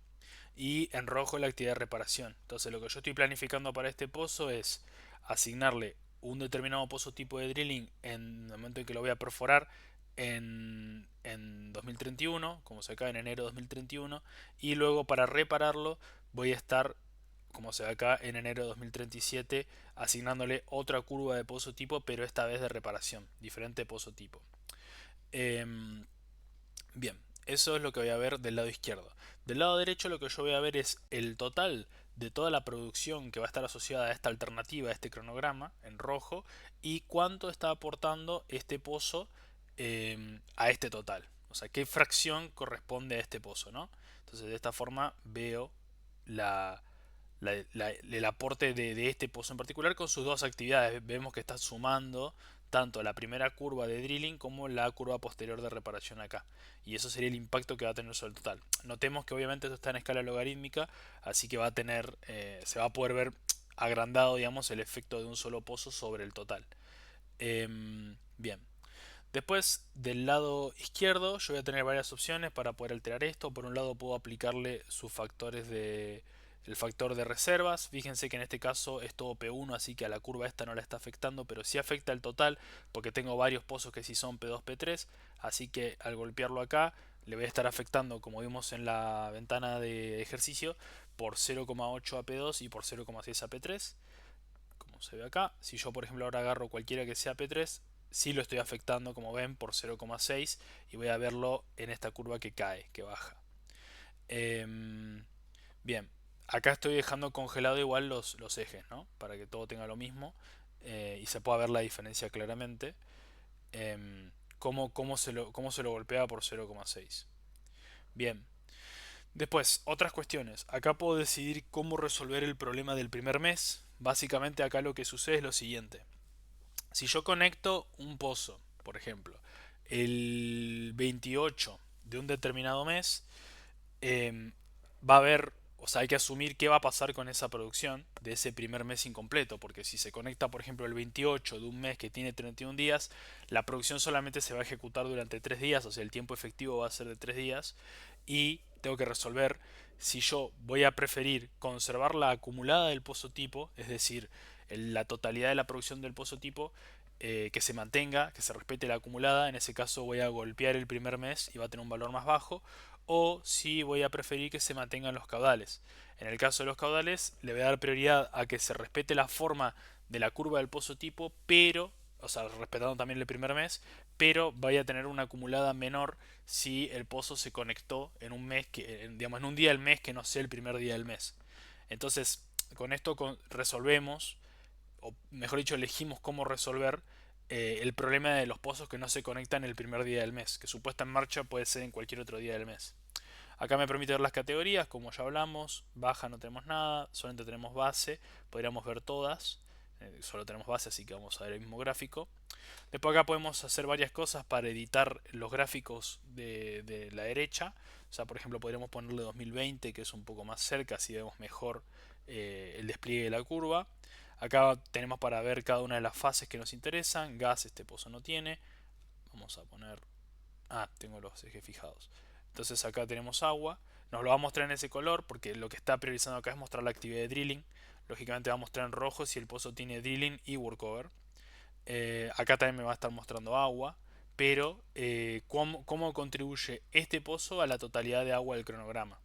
y en rojo la actividad de reparación. Entonces lo que yo estoy planificando para este pozo es asignarle un determinado pozo tipo de drilling en el momento en que lo voy a perforar en 2031, como se acá en enero de 2031, y luego para repararlo voy a estar, como se ve acá, en enero de 2037, asignándole otra curva de pozo tipo, pero esta vez de reparación, diferente pozo tipo. Em, Bien, eso es lo que voy a ver del lado izquierdo. Del lado derecho lo que yo voy a ver es el total de toda la producción que va a estar asociada a esta alternativa, a este cronograma en rojo, y cuánto está aportando este pozo a este total. O sea, qué fracción corresponde a este pozo, ¿no? Entonces de esta forma veo la, el aporte de este pozo en particular con sus dos actividades. Vemos que está sumando tanto la primera curva de drilling como la curva posterior de reparación acá. Y eso sería el impacto que va a tener sobre el total. Notemos que obviamente esto está en escala logarítmica, así que va a tener, se va a poder ver agrandado, digamos, el efecto de un solo pozo sobre el total. Bien. Después del lado izquierdo yo voy a tener varias opciones para poder alterar esto. Por un lado puedo aplicarle sus factores de el factor de reservas. Fíjense que en este caso es todo P1, así que a la curva esta no la está afectando, pero sí afecta el total porque tengo varios pozos que sí son P2, P3, así que al golpearlo acá le voy a estar afectando, como vimos en la ventana de ejercicio, por 0,8 a P2 y por 0,6 a P3, como se ve acá. Si yo por ejemplo ahora agarro cualquiera que sea P3, sí lo estoy afectando, como ven, por 0,6 y voy a verlo en esta curva que cae, que baja. Bien, acá estoy dejando congelado igual los ejes, ¿no? Para que todo tenga lo mismo y se pueda ver la diferencia claramente. Cómo se lo golpea por 0,6. Bien, después, otras cuestiones. Acá puedo decidir cómo resolver el problema del primer mes. Básicamente acá lo que sucede es lo siguiente. Si yo conecto un pozo, por ejemplo, el 28 de un determinado mes, va a haber, o sea, hay que asumir qué va a pasar con esa producción de ese primer mes incompleto, porque si se conecta, por ejemplo, el 28 de un mes que tiene 31 días, la producción solamente se va a ejecutar durante 3 días, o sea, el tiempo efectivo va a ser de 3 días, y tengo que resolver si yo voy a preferir conservar la acumulada del pozo tipo, es decir, la totalidad de la producción del pozo tipo, que se mantenga, que se respete la acumulada, en ese caso voy a golpear el primer mes y va a tener un valor más bajo, o si voy a preferir que se mantengan los caudales. En el caso de los caudales, le voy a dar prioridad a que se respete la forma de la curva del pozo tipo, pero, o sea, respetando también el primer mes, pero vaya a tener una acumulada menor si el pozo se conectó en un mes que, digamos, en un día del mes que no sea el primer día del mes. Entonces, con esto resolvemos, o mejor dicho, elegimos cómo resolver el problema de los pozos que no se conectan el primer día del mes, que su puesta en marcha puede ser en cualquier otro día del mes. Acá me permite ver las categorías, como ya hablamos, baja no tenemos nada, solamente tenemos base, podríamos ver todas, solo tenemos base así que vamos a ver el mismo gráfico. Después acá podemos hacer varias cosas para editar los gráficos de la derecha, o sea por ejemplo podríamos ponerle 2020 que es un poco más cerca, así vemos mejor el despliegue de la curva. Acá tenemos para ver cada una de las fases que nos interesan, gas este pozo no tiene, vamos a poner, tengo los ejes fijados. Entonces acá tenemos agua. Nos lo va a mostrar en ese color porque lo que está priorizando acá es mostrar la actividad de drilling. Lógicamente va a mostrar en rojo si el pozo tiene drilling y workover. Acá también me va a estar mostrando agua. pero cómo contribuye este pozo a la totalidad de agua del cronograma.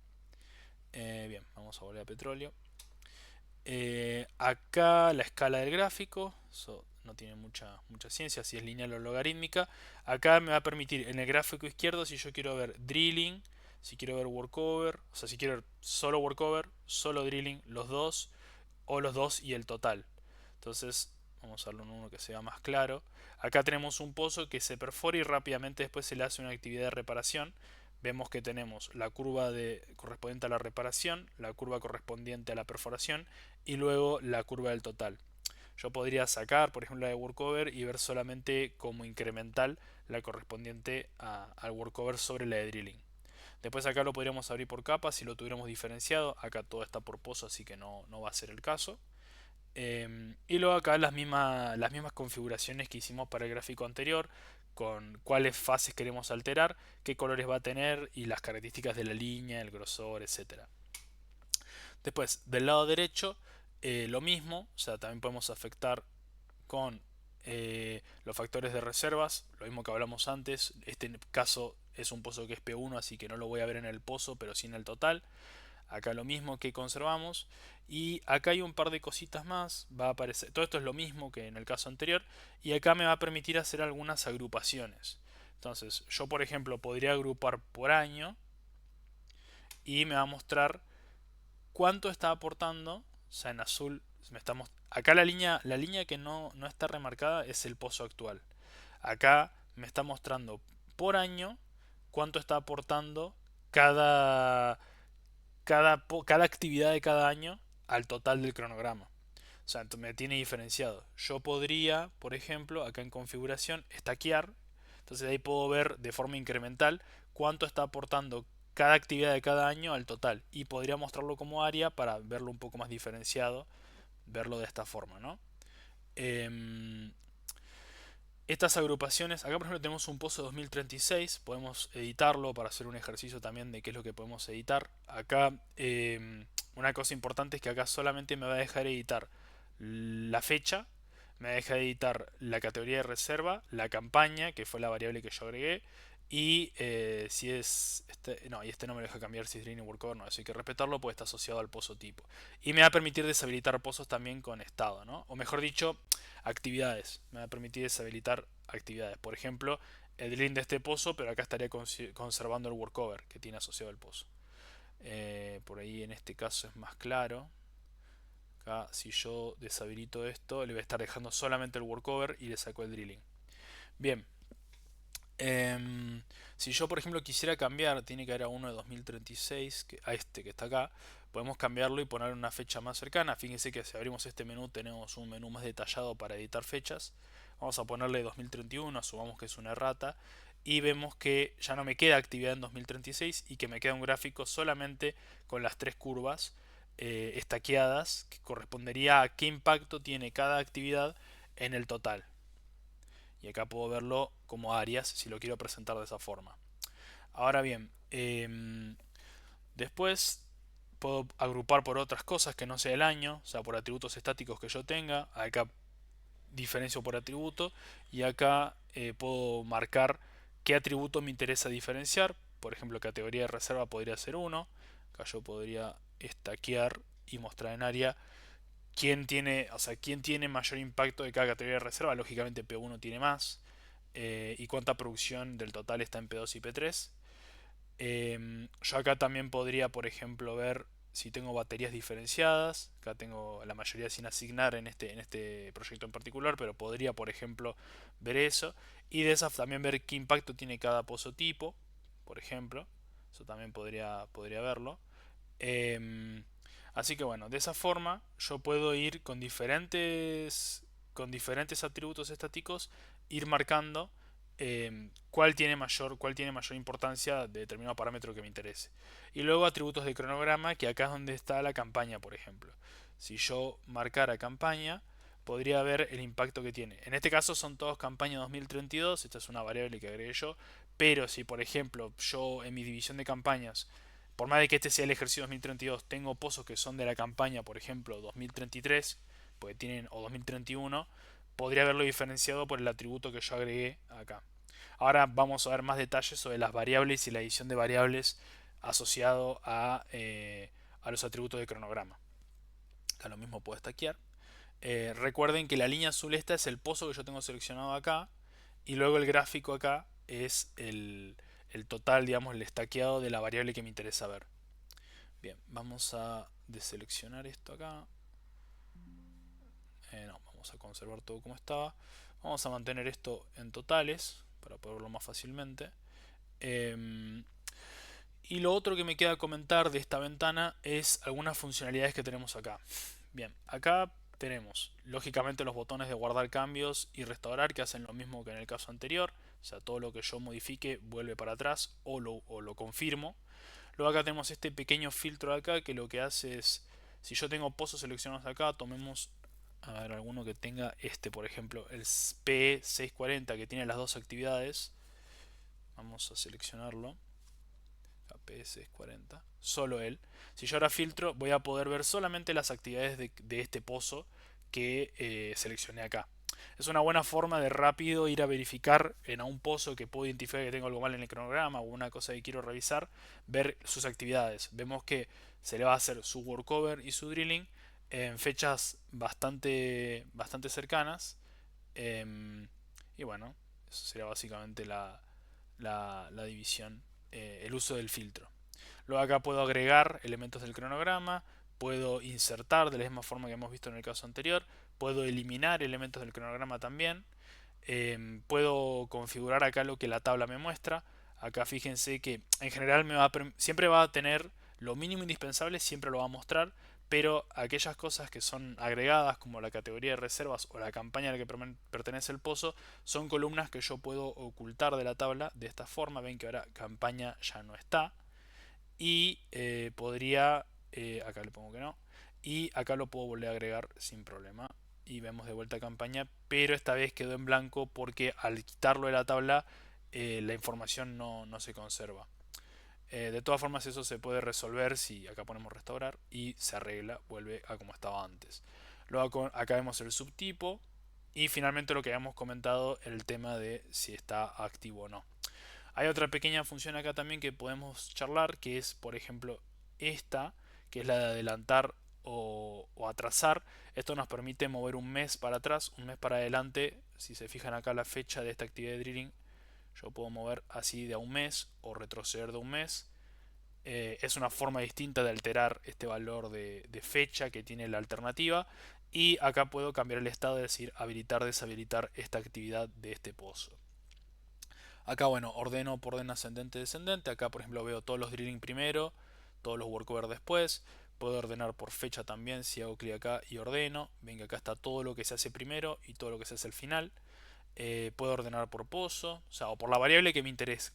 Bien, vamos a volver a petróleo. Acá la escala del gráfico, eso no tiene mucha ciencia, si es lineal o logarítmica. Acá me va a permitir en el gráfico izquierdo si yo quiero ver drilling, si quiero ver workover, o sea, si quiero ver solo workover, solo drilling, los dos, o los dos y el total. Entonces, vamos a darle uno que sea más claro. Acá tenemos un pozo que se perfora y rápidamente después se le hace una actividad de reparación. Vemos que tenemos la curva correspondiente a la reparación, la curva correspondiente a la perforación y luego la curva del total. Yo podría sacar, por ejemplo, la de workover y ver solamente como incremental la correspondiente al workover sobre la de drilling. Después acá lo podríamos abrir por capas si lo tuviéramos diferenciado. Acá todo está por pozo, así que no va a ser el caso. Y luego acá las mismas configuraciones que hicimos para el gráfico anterior, con cuáles fases queremos alterar, qué colores va a tener y las características de la línea, el grosor, etcétera. Después, del lado derecho, lo mismo, o sea, también podemos afectar con los factores de reservas, lo mismo que hablamos antes. Este caso es un pozo que es P1, así que no lo voy a ver en el pozo, pero sí en el total. Acá lo mismo que conservamos. Y acá hay un par de cositas más. Va a aparecer. Todo esto es lo mismo que en el caso anterior. Y acá me va a permitir hacer algunas agrupaciones. Entonces, yo por ejemplo podría agrupar por año. Y me va a mostrar cuánto está aportando. O sea, en azul me estamos. Acá la línea que no está remarcada es el pozo actual. Acá me está mostrando por año cuánto está aportando cada cada actividad de cada año al total del cronograma. O sea, me tiene diferenciado. Yo podría, por ejemplo, acá en configuración, stackear. Entonces ahí puedo ver de forma incremental cuánto está aportando cada actividad de cada año al total. Y podría mostrarlo como área para verlo un poco más diferenciado, verlo de esta forma, ¿no? Eh, Estas agrupaciones, acá por ejemplo tenemos un pozo 2036, podemos editarlo para hacer un ejercicio también de qué es lo que podemos editar. Acá una cosa importante es que acá solamente me va a dejar editar la fecha, me deja editar la categoría de reserva, la campaña, que fue la variable que yo agregué, y si es no, y este no me deja cambiar si es Green Workover, no, eso hay que respetarlo porque está asociado al pozo tipo. Y me va a permitir deshabilitar pozos también con estado, ¿no? O mejor dicho, actividades. Me va a permitir deshabilitar actividades. Por ejemplo, el delete de este pozo, pero acá estaría conservando el workover que tiene asociado el pozo. Por ahí en este caso es más claro. Acá si yo deshabilito esto, le voy a estar dejando solamente el workover y le saco el drilling. Bien. Si yo por ejemplo quisiera cambiar, tiene que haber a uno de 2036, a este que está acá, podemos cambiarlo y poner una fecha más cercana. Fíjense que si abrimos este menú tenemos un menú más detallado para editar fechas. Vamos a ponerle 2031, asumamos que es una errata, y vemos que ya no me queda actividad en 2036 y que me queda un gráfico solamente con las tres curvas estaqueadas, que correspondería a qué impacto tiene cada actividad en el total. Y acá puedo verlo como áreas si lo quiero presentar de esa forma. Ahora bien, después puedo agrupar por otras cosas que no sea el año, o sea, por atributos estáticos que yo tenga. Acá diferencio por atributo y acá puedo marcar qué atributo me interesa diferenciar. Por ejemplo, categoría de reserva podría ser 1. Acá yo podría stackear y mostrar en área quién tiene mayor impacto de cada categoría de reserva. Lógicamente P1 tiene más. Y cuánta producción del total está en P2 y P3. Yo acá también podría, por ejemplo, ver si tengo baterías diferenciadas. Acá tengo la mayoría sin asignar en este proyecto en particular, pero podría, por ejemplo, ver eso. Y de esas también ver qué impacto tiene cada pozo tipo, por ejemplo. Eso también podría verlo. Em, Así que bueno, de esa forma yo puedo ir con diferentes atributos estáticos, ir marcando cuál tiene mayor importancia de determinado parámetro que me interese. Y luego atributos de cronograma, que acá es donde está la campaña, por ejemplo. Si yo marcara campaña, podría ver el impacto que tiene. En este caso son todos campaña 2032, esta es una variable que agregué yo, pero si por ejemplo yo en mi división de campañas, por más de que este sea el ejercicio 2032, tengo pozos que son de la campaña, por ejemplo 2033, porque tienen, o 2031, podría haberlo diferenciado por el atributo que yo agregué acá. Ahora vamos a ver más detalles sobre las variables y la edición de variables asociado a los atributos de cronograma. Acá lo mismo puedo stackear. Recuerden que la línea azul esta es el pozo que yo tengo seleccionado acá y luego el gráfico acá es el total, digamos, el stackeado de la variable que me interesa ver. Bien, vamos a deseleccionar esto acá. No, vamos a conservar todo como estaba. Vamos a mantener esto en totales para poder verlo más fácilmente. Y lo otro que me queda comentar de esta ventana es algunas funcionalidades que tenemos acá. Bien, acá tenemos lógicamente los botones de guardar cambios y restaurar que hacen lo mismo que en el caso anterior. O sea, todo lo que yo modifique vuelve para atrás o lo confirmo. Luego acá tenemos este pequeño filtro de acá que lo que hace es, si yo tengo pozos seleccionados acá, tomemos a ver alguno que tenga este, por ejemplo, el P640 que tiene las dos actividades. Vamos a seleccionarlo. PS40, solo él. Si yo ahora filtro, voy a poder ver solamente las actividades de este pozo que seleccioné acá. Es una buena forma de rápido ir a verificar en un pozo que puedo identificar que tengo algo mal en el cronograma o una cosa que quiero revisar, ver sus actividades. Vemos que se le va a hacer su workover y su drilling en fechas bastante cercanas. Y bueno, eso sería básicamente la división, el uso del filtro. Luego acá puedo agregar elementos del cronograma, puedo insertar de la misma forma que hemos visto en el caso anterior, puedo eliminar elementos del cronograma también, puedo configurar acá lo que la tabla me muestra. Acá fíjense que en general siempre va a tener lo mínimo indispensable, siempre lo va a mostrar, pero aquellas cosas que son agregadas como la categoría de reservas o la campaña a la que pertenece el pozo son columnas que yo puedo ocultar de la tabla de esta forma. Ven que ahora campaña ya no está y podría, acá le pongo que no, y acá lo puedo volver a agregar sin problema y vemos de vuelta campaña, pero esta vez quedó en blanco porque al quitarlo de la tabla la información no se conserva. De todas formas eso se puede resolver si acá ponemos restaurar y se arregla, vuelve a como estaba antes. Luego acá vemos el subtipo y finalmente lo que habíamos comentado, el tema de si está activo o no. Hay otra pequeña función acá también que podemos charlar, que es por ejemplo esta, que es la de adelantar o atrasar. Esto nos permite mover un mes para atrás, un mes para adelante. Si se fijan acá la fecha de esta actividad de drilling, yo puedo mover así de a un mes o retroceder de un mes. Es una forma distinta de alterar este valor de fecha que tiene la alternativa. Y acá puedo cambiar el estado, es decir, habilitar, deshabilitar esta actividad de este pozo. Acá, bueno, ordeno por orden ascendente descendente. Acá, por ejemplo, veo todos los drilling primero, todos los workover después. Puedo ordenar por fecha también si hago clic acá y ordeno. Ven que acá está todo lo que se hace primero y todo lo que se hace al final. Puedo ordenar por pozo, o sea, o por la variable que me interesa.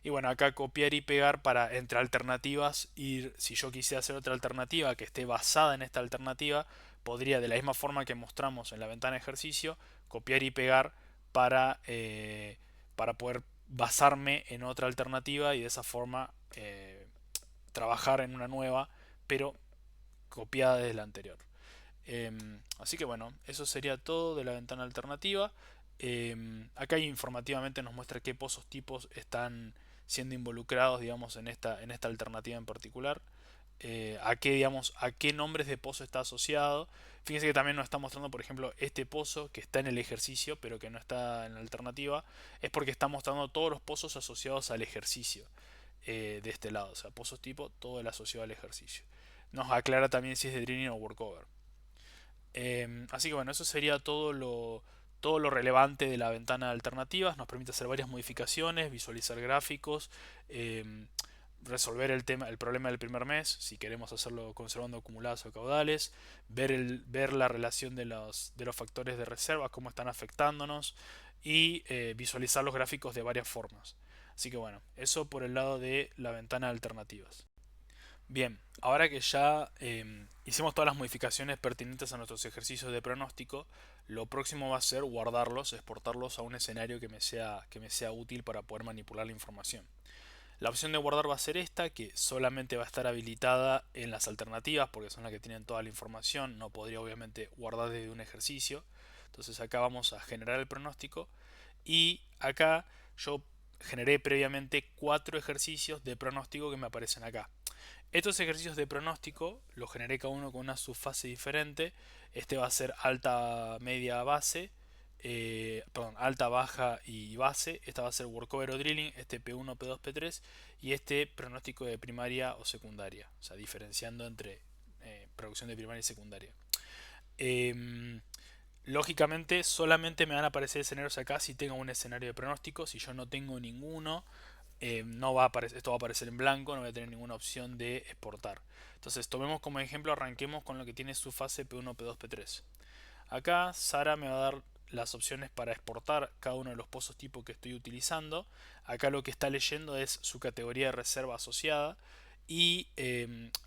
Y bueno, acá copiar y pegar para entre alternativas ir, si yo quisiera hacer otra alternativa que esté basada en esta alternativa, podría de la misma forma que mostramos en la ventana de ejercicio, copiar y pegar para poder basarme en otra alternativa y de esa forma trabajar en una nueva, pero copiada desde la anterior. Así que bueno, eso sería todo de la ventana alternativa. Acá informativamente nos muestra qué pozos tipos están siendo involucrados, digamos, en esta alternativa en particular. A qué, digamos, a qué nombres de pozo está asociado. Fíjense que también nos está mostrando, por ejemplo, este pozo que está en el ejercicio, pero que no está en la alternativa, es porque está mostrando todos los pozos asociados al ejercicio de este lado. O sea, pozos tipo, todo el asociado al ejercicio. Nos aclara también si es de drilling o workover. Así que bueno, eso sería todo lo relevante de la ventana de alternativas. Nos permite hacer varias modificaciones, visualizar gráficos, resolver el problema del primer mes, si queremos hacerlo conservando acumulados o caudales, ver la relación de los factores de reserva, cómo están afectándonos y visualizar los gráficos de varias formas. Así que bueno, eso por el lado de la ventana de alternativas. Bien, ahora que ya hicimos todas las modificaciones pertinentes a nuestros ejercicios de pronóstico, lo próximo va a ser guardarlos, exportarlos a un escenario que me sea útil para poder manipular la información. La opción de guardar va a ser esta, que solamente va a estar habilitada en las alternativas, porque son las que tienen toda la información. No podría obviamente guardar desde un ejercicio. Entonces acá vamos a generar el pronóstico y acá yo generé previamente 4 ejercicios de pronóstico que me aparecen acá. Estos ejercicios de pronóstico los generé cada uno con una subfase diferente. Este va a ser alta, media, base. Perdón, alta, baja y base. Esta va a ser workover o drilling. Este P1, P2, P3. Y este pronóstico de primaria o secundaria. O sea, diferenciando entre producción de primaria y secundaria. Em, Lógicamente, solamente me van a aparecer escenarios acá si tengo un escenario de pronóstico. Si yo no tengo ninguno, no va a aparecer, esto va a aparecer en blanco, no voy a tener ninguna opción de exportar. Entonces, tomemos como ejemplo, arranquemos con lo que tiene su fase P1, P2, P3. Acá Sara me va a dar las opciones para exportar cada uno de los pozos tipo que estoy utilizando. Acá lo que está leyendo es su categoría de reserva asociada. Y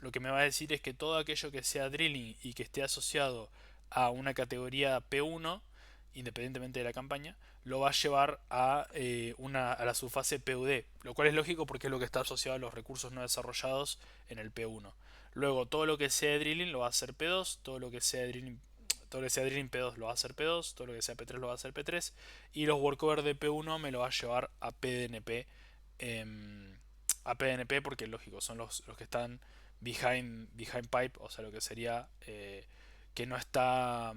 lo que me va a decir es que todo aquello que sea drilling y que esté asociado a una categoría P1, independientemente de la campaña, lo va a llevar a la subfase PUD, lo cual es lógico porque es lo que está asociado a los recursos no desarrollados en el P1. Luego todo lo que sea de drilling lo va a hacer P2, todo lo que sea drilling P2 lo va a hacer P2, todo lo que sea P3 lo va a hacer P3 y los workover de P1 me lo va a llevar a PDNP. A PDNP porque lógico, son los que están behind pipe, o sea, lo que sería que no está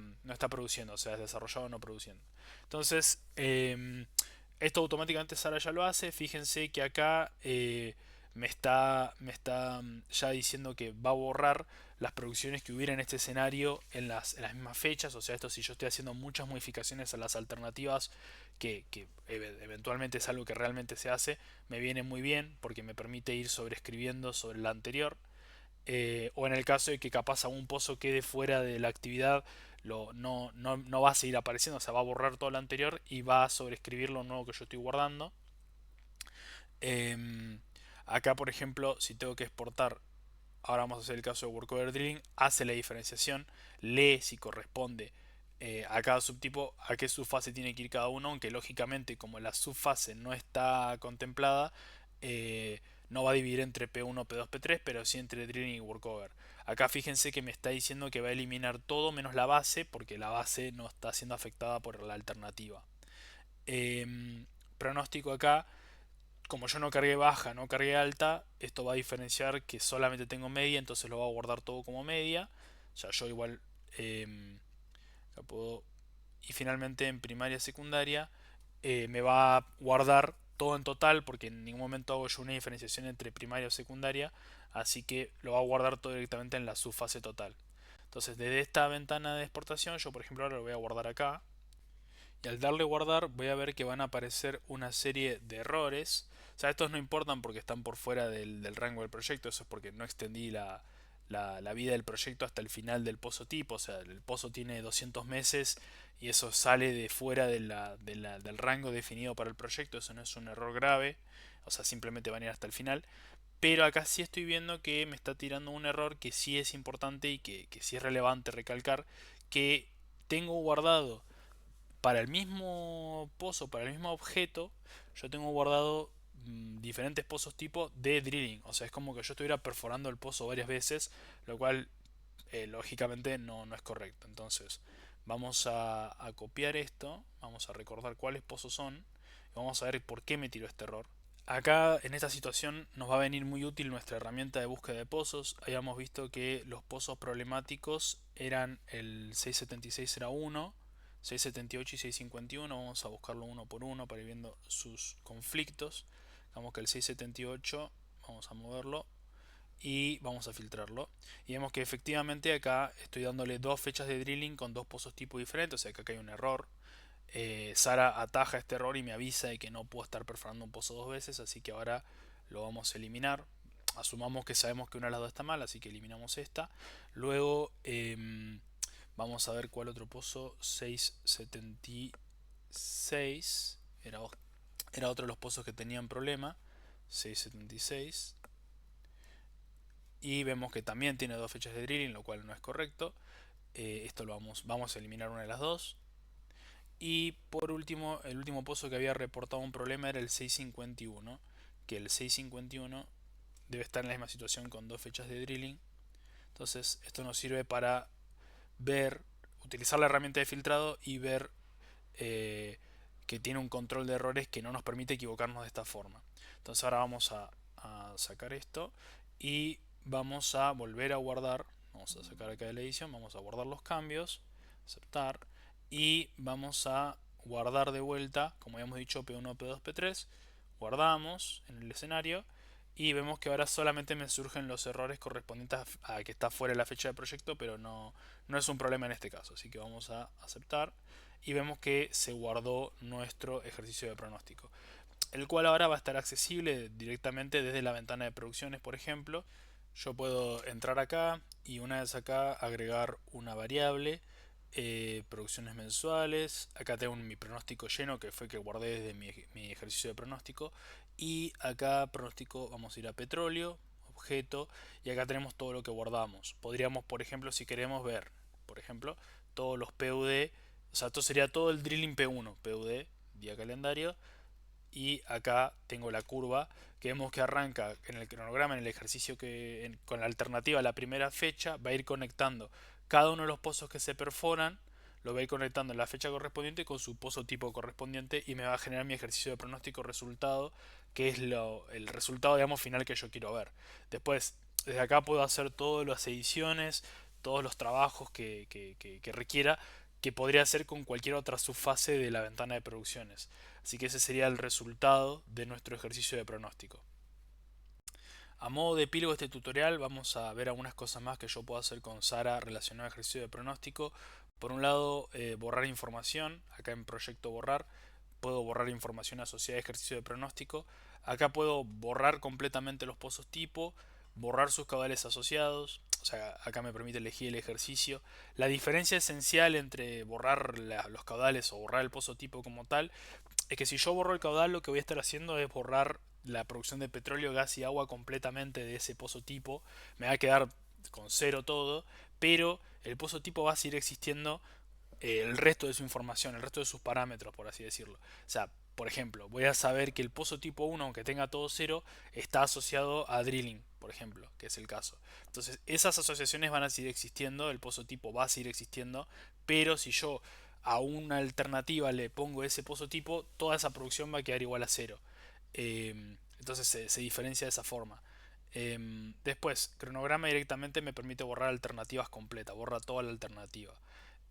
produciendo, o sea, es desarrollado no produciendo. Entonces, esto automáticamente Sara ya lo hace. Fíjense que acá me está ya diciendo que va a borrar las producciones que hubiera en este escenario en las mismas fechas. O sea, esto si yo estoy haciendo muchas modificaciones a las alternativas, que eventualmente es algo que realmente se hace, me viene muy bien porque me permite ir sobreescribiendo sobre la anterior. O en el caso de que capaz algún pozo quede fuera de la actividad, no va a seguir apareciendo, o sea, va a borrar todo lo anterior y va a sobreescribir lo nuevo que yo estoy guardando. Em, Acá, por ejemplo, si tengo que exportar, ahora vamos a hacer el caso de workover drilling, hace la diferenciación, lee si corresponde a cada subtipo, a qué subfase tiene que ir cada uno, aunque lógicamente como la subfase no está contemplada, no va a dividir entre P1, P2, P3, pero sí entre drilling y workover. Acá fíjense que me está diciendo que va a eliminar todo menos la base, porque la base no está siendo afectada por la alternativa. Pronóstico acá, como yo no cargué baja, no cargué alta, esto va a diferenciar que solamente tengo media, entonces lo va a guardar todo como media. O sea, yo igual acá puedo. Y finalmente en primaria secundaria me va a guardar todo en total porque en ningún momento hago yo una diferenciación entre primaria o secundaria, así que lo va a guardar todo directamente en la subfase total. Entonces desde esta ventana de exportación yo por ejemplo ahora lo voy a guardar acá y al darle guardar voy a ver que van a aparecer una serie de errores. O sea, estos no importan porque están por fuera del rango del proyecto, eso es porque no extendí la vida del proyecto hasta el final del pozo tipo. O sea, el pozo tiene 200 meses y eso sale de fuera del rango definido para el proyecto, eso no es un error grave, o sea, simplemente van a ir hasta el final. Pero acá sí estoy viendo que me está tirando un error que sí es importante y que sí es relevante recalcar, que tengo guardado para el mismo pozo, para el mismo objeto, yo tengo guardado diferentes pozos tipo de drilling. O sea, es como que yo estuviera perforando el pozo varias veces, lo cual lógicamente no es correcto. Entonces, vamos a copiar esto, vamos a recordar cuáles pozos son, y vamos a ver por qué me tiró este error. Acá en esta situación nos va a venir muy útil nuestra herramienta de búsqueda de pozos. Habíamos visto que los pozos problemáticos eran el 676 era 1, 678 y 651. Vamos a buscarlo uno por uno para ir viendo sus conflictos. Vamos que el 678 vamos a moverlo y vamos a filtrarlo. Y vemos que efectivamente acá estoy dándole dos fechas de drilling con dos pozos tipo diferentes, o sea que acá hay un error. Sara ataja este error y me avisa de que no puedo estar perforando un pozo dos veces, así que ahora lo vamos a eliminar. Asumamos que sabemos que una de las dos está mal, así que eliminamos esta. Luego vamos a ver cuál otro pozo. 676 era otro de los pozos que tenían problema. 676 y vemos que también tiene dos fechas de drilling, lo cual no es correcto. Esto vamos a eliminar una de las dos. Y por último, el último pozo que había reportado un problema era el 651, que el 651 debe estar en la misma situación con dos fechas de drilling. Entonces esto nos sirve para ver, utilizar la herramienta de filtrado y ver que tiene un control de errores que no nos permite equivocarnos de esta forma. Entonces ahora vamos a sacar esto y vamos a volver a guardar. Vamos a sacar acá de la edición, vamos a guardar los cambios, aceptar, y vamos a guardar de vuelta, como habíamos dicho, P1, P2, P3. Guardamos en el escenario y vemos que ahora solamente me surgen los errores correspondientes a que está fuera de la fecha de proyecto, pero no es un problema en este caso. Así que vamos a aceptar y vemos que se guardó nuestro ejercicio de pronóstico, el cual ahora va a estar accesible directamente desde la ventana de producciones. Por ejemplo, yo puedo entrar acá y una vez acá agregar una variable, producciones mensuales. Acá tengo mi pronóstico lleno, que fue que guardé desde mi ejercicio de pronóstico, y acá pronóstico, vamos a ir a petróleo, objeto, y acá tenemos todo lo que guardamos. Podríamos, por ejemplo, si queremos ver, por ejemplo, todos los PUD, o sea, esto sería todo el drilling P1, PUD, día calendario, y acá tengo la curva que vemos que arranca en el cronograma, en el ejercicio con la alternativa a la primera fecha, va a ir conectando cada uno de los pozos que se perforan, lo va a ir conectando en la fecha correspondiente con su pozo tipo correspondiente y me va a generar mi ejercicio de pronóstico resultado, que es el resultado, digamos, final que yo quiero ver. Después, desde acá puedo hacer todas las ediciones, todos los trabajos que requiera, que podría hacer con cualquier otra subfase de la ventana de producciones. Así que ese sería el resultado de nuestro ejercicio de pronóstico. A modo de epílogo de este tutorial vamos a ver algunas cosas más que yo puedo hacer con Sara relacionado al ejercicio de pronóstico. Por un lado, borrar información. Acá en proyecto borrar puedo borrar información asociada a ejercicio de pronóstico. Acá puedo borrar completamente los pozos tipo, borrar sus caudales asociados. O sea, acá me permite elegir el ejercicio. La diferencia esencial entre borrar los caudales o borrar el pozo tipo como tal es que si yo borro el caudal, lo que voy a estar haciendo es borrar la producción de petróleo, gas y agua completamente de ese pozo tipo. Me va a quedar con cero todo, pero el pozo tipo va a seguir existiendo, el resto de su información, el resto de sus parámetros, por así decirlo. O sea, por ejemplo, voy a saber que el pozo tipo 1, aunque tenga todo cero, está asociado a drilling, por ejemplo, que es el caso. Entonces, esas asociaciones van a seguir existiendo, el pozo tipo va a seguir existiendo, pero si yo a una alternativa le pongo ese pozo tipo, toda esa producción va a quedar igual a cero. Entonces se diferencia de esa forma. Después, cronograma directamente me permite borrar alternativas completas, borra toda la alternativa.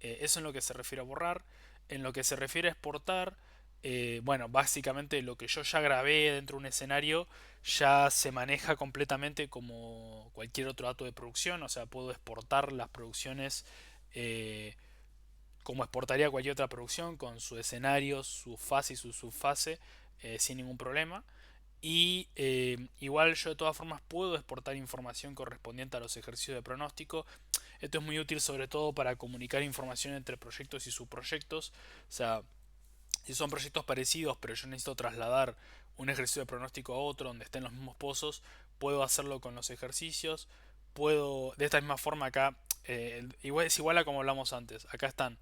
Eso en lo que se refiere a borrar. En lo que se refiere a exportar, bueno, básicamente lo que yo ya grabé dentro de un escenario ya se maneja completamente como cualquier otro dato de producción. O sea, puedo exportar las producciones eh, como exportaría cualquier otra producción, con su escenario, su fase y su subfase, sin ningún problema. Y igual yo de todas formas puedo exportar información correspondiente a los ejercicios de pronóstico. Esto es muy útil sobre todo para comunicar información entre proyectos y subproyectos. O sea, si son proyectos parecidos pero yo necesito trasladar un ejercicio de pronóstico a otro donde estén los mismos pozos, puedo hacerlo con los ejercicios. Puedo, de esta misma forma acá, es igual a como hablamos antes. Acá están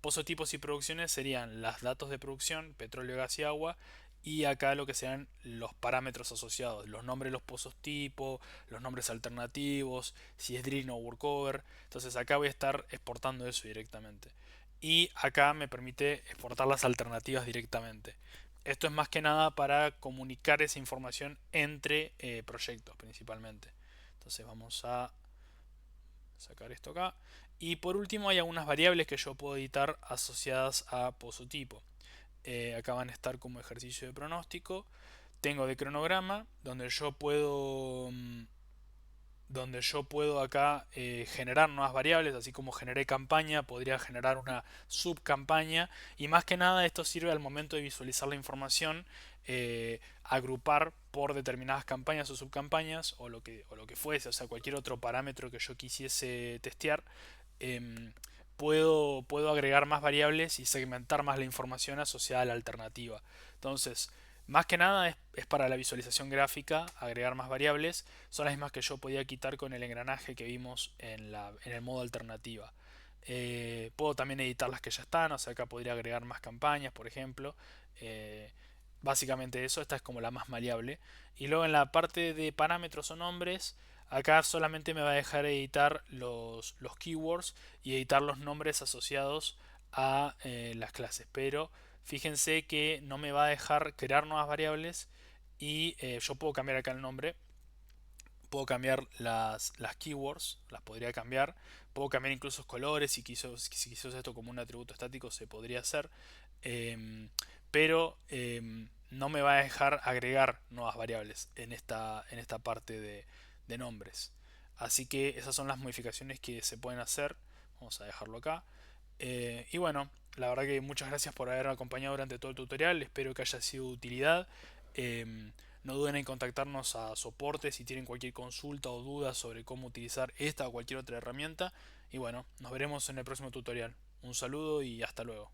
pozo tipos y producciones, serían los datos de producción, petróleo, gas y agua, y acá lo que sean los parámetros asociados, los nombres de los pozos tipo, los nombres alternativos, si es drilling o workover. Entonces acá voy a estar exportando eso directamente. Y acá me permite exportar las alternativas directamente. Esto es más que nada para comunicar esa información entre proyectos principalmente. Entonces vamos a sacar esto acá. Y por último hay algunas variables que yo puedo editar asociadas a pozo tipo. Acá van a estar como ejercicio de pronóstico. Tengo de cronograma, donde yo puedo acá generar nuevas variables, así como generé campaña, podría generar una subcampaña, y más que nada esto sirve al momento de visualizar la información, agrupar por determinadas campañas o subcampañas o lo que fuese, o sea, cualquier otro parámetro que yo quisiese testear. em, puedo agregar más variables y segmentar más la información asociada a la alternativa. Entonces, más que nada es para la visualización gráfica, agregar más variables. Son las mismas que yo podía quitar con el engranaje que vimos en el modo alternativa. Puedo también editar las que ya están, o sea, acá podría agregar más campañas, por ejemplo. Eh, Básicamente eso, esta es como la más maleable. Y luego en la parte de parámetros o nombres, Acá solamente me va a dejar editar los keywords y editar los nombres asociados a las clases. Pero fíjense que no me va a dejar crear nuevas variables y yo puedo cambiar acá el nombre. Puedo cambiar las keywords, las podría cambiar. Puedo cambiar incluso los colores. Si quiso esto como un atributo estático, se podría hacer. Em, pero no me va a dejar agregar nuevas variables en esta parte de nombres. Así que esas son las modificaciones que se pueden hacer. Vamos a dejarlo acá. Y bueno, la verdad que muchas gracias por haberme acompañado durante todo el tutorial. Espero que haya sido de utilidad. No duden en contactarnos a soporte si tienen cualquier consulta o duda sobre cómo utilizar esta o cualquier otra herramienta. Y bueno, nos veremos en el próximo tutorial. Un saludo y hasta luego.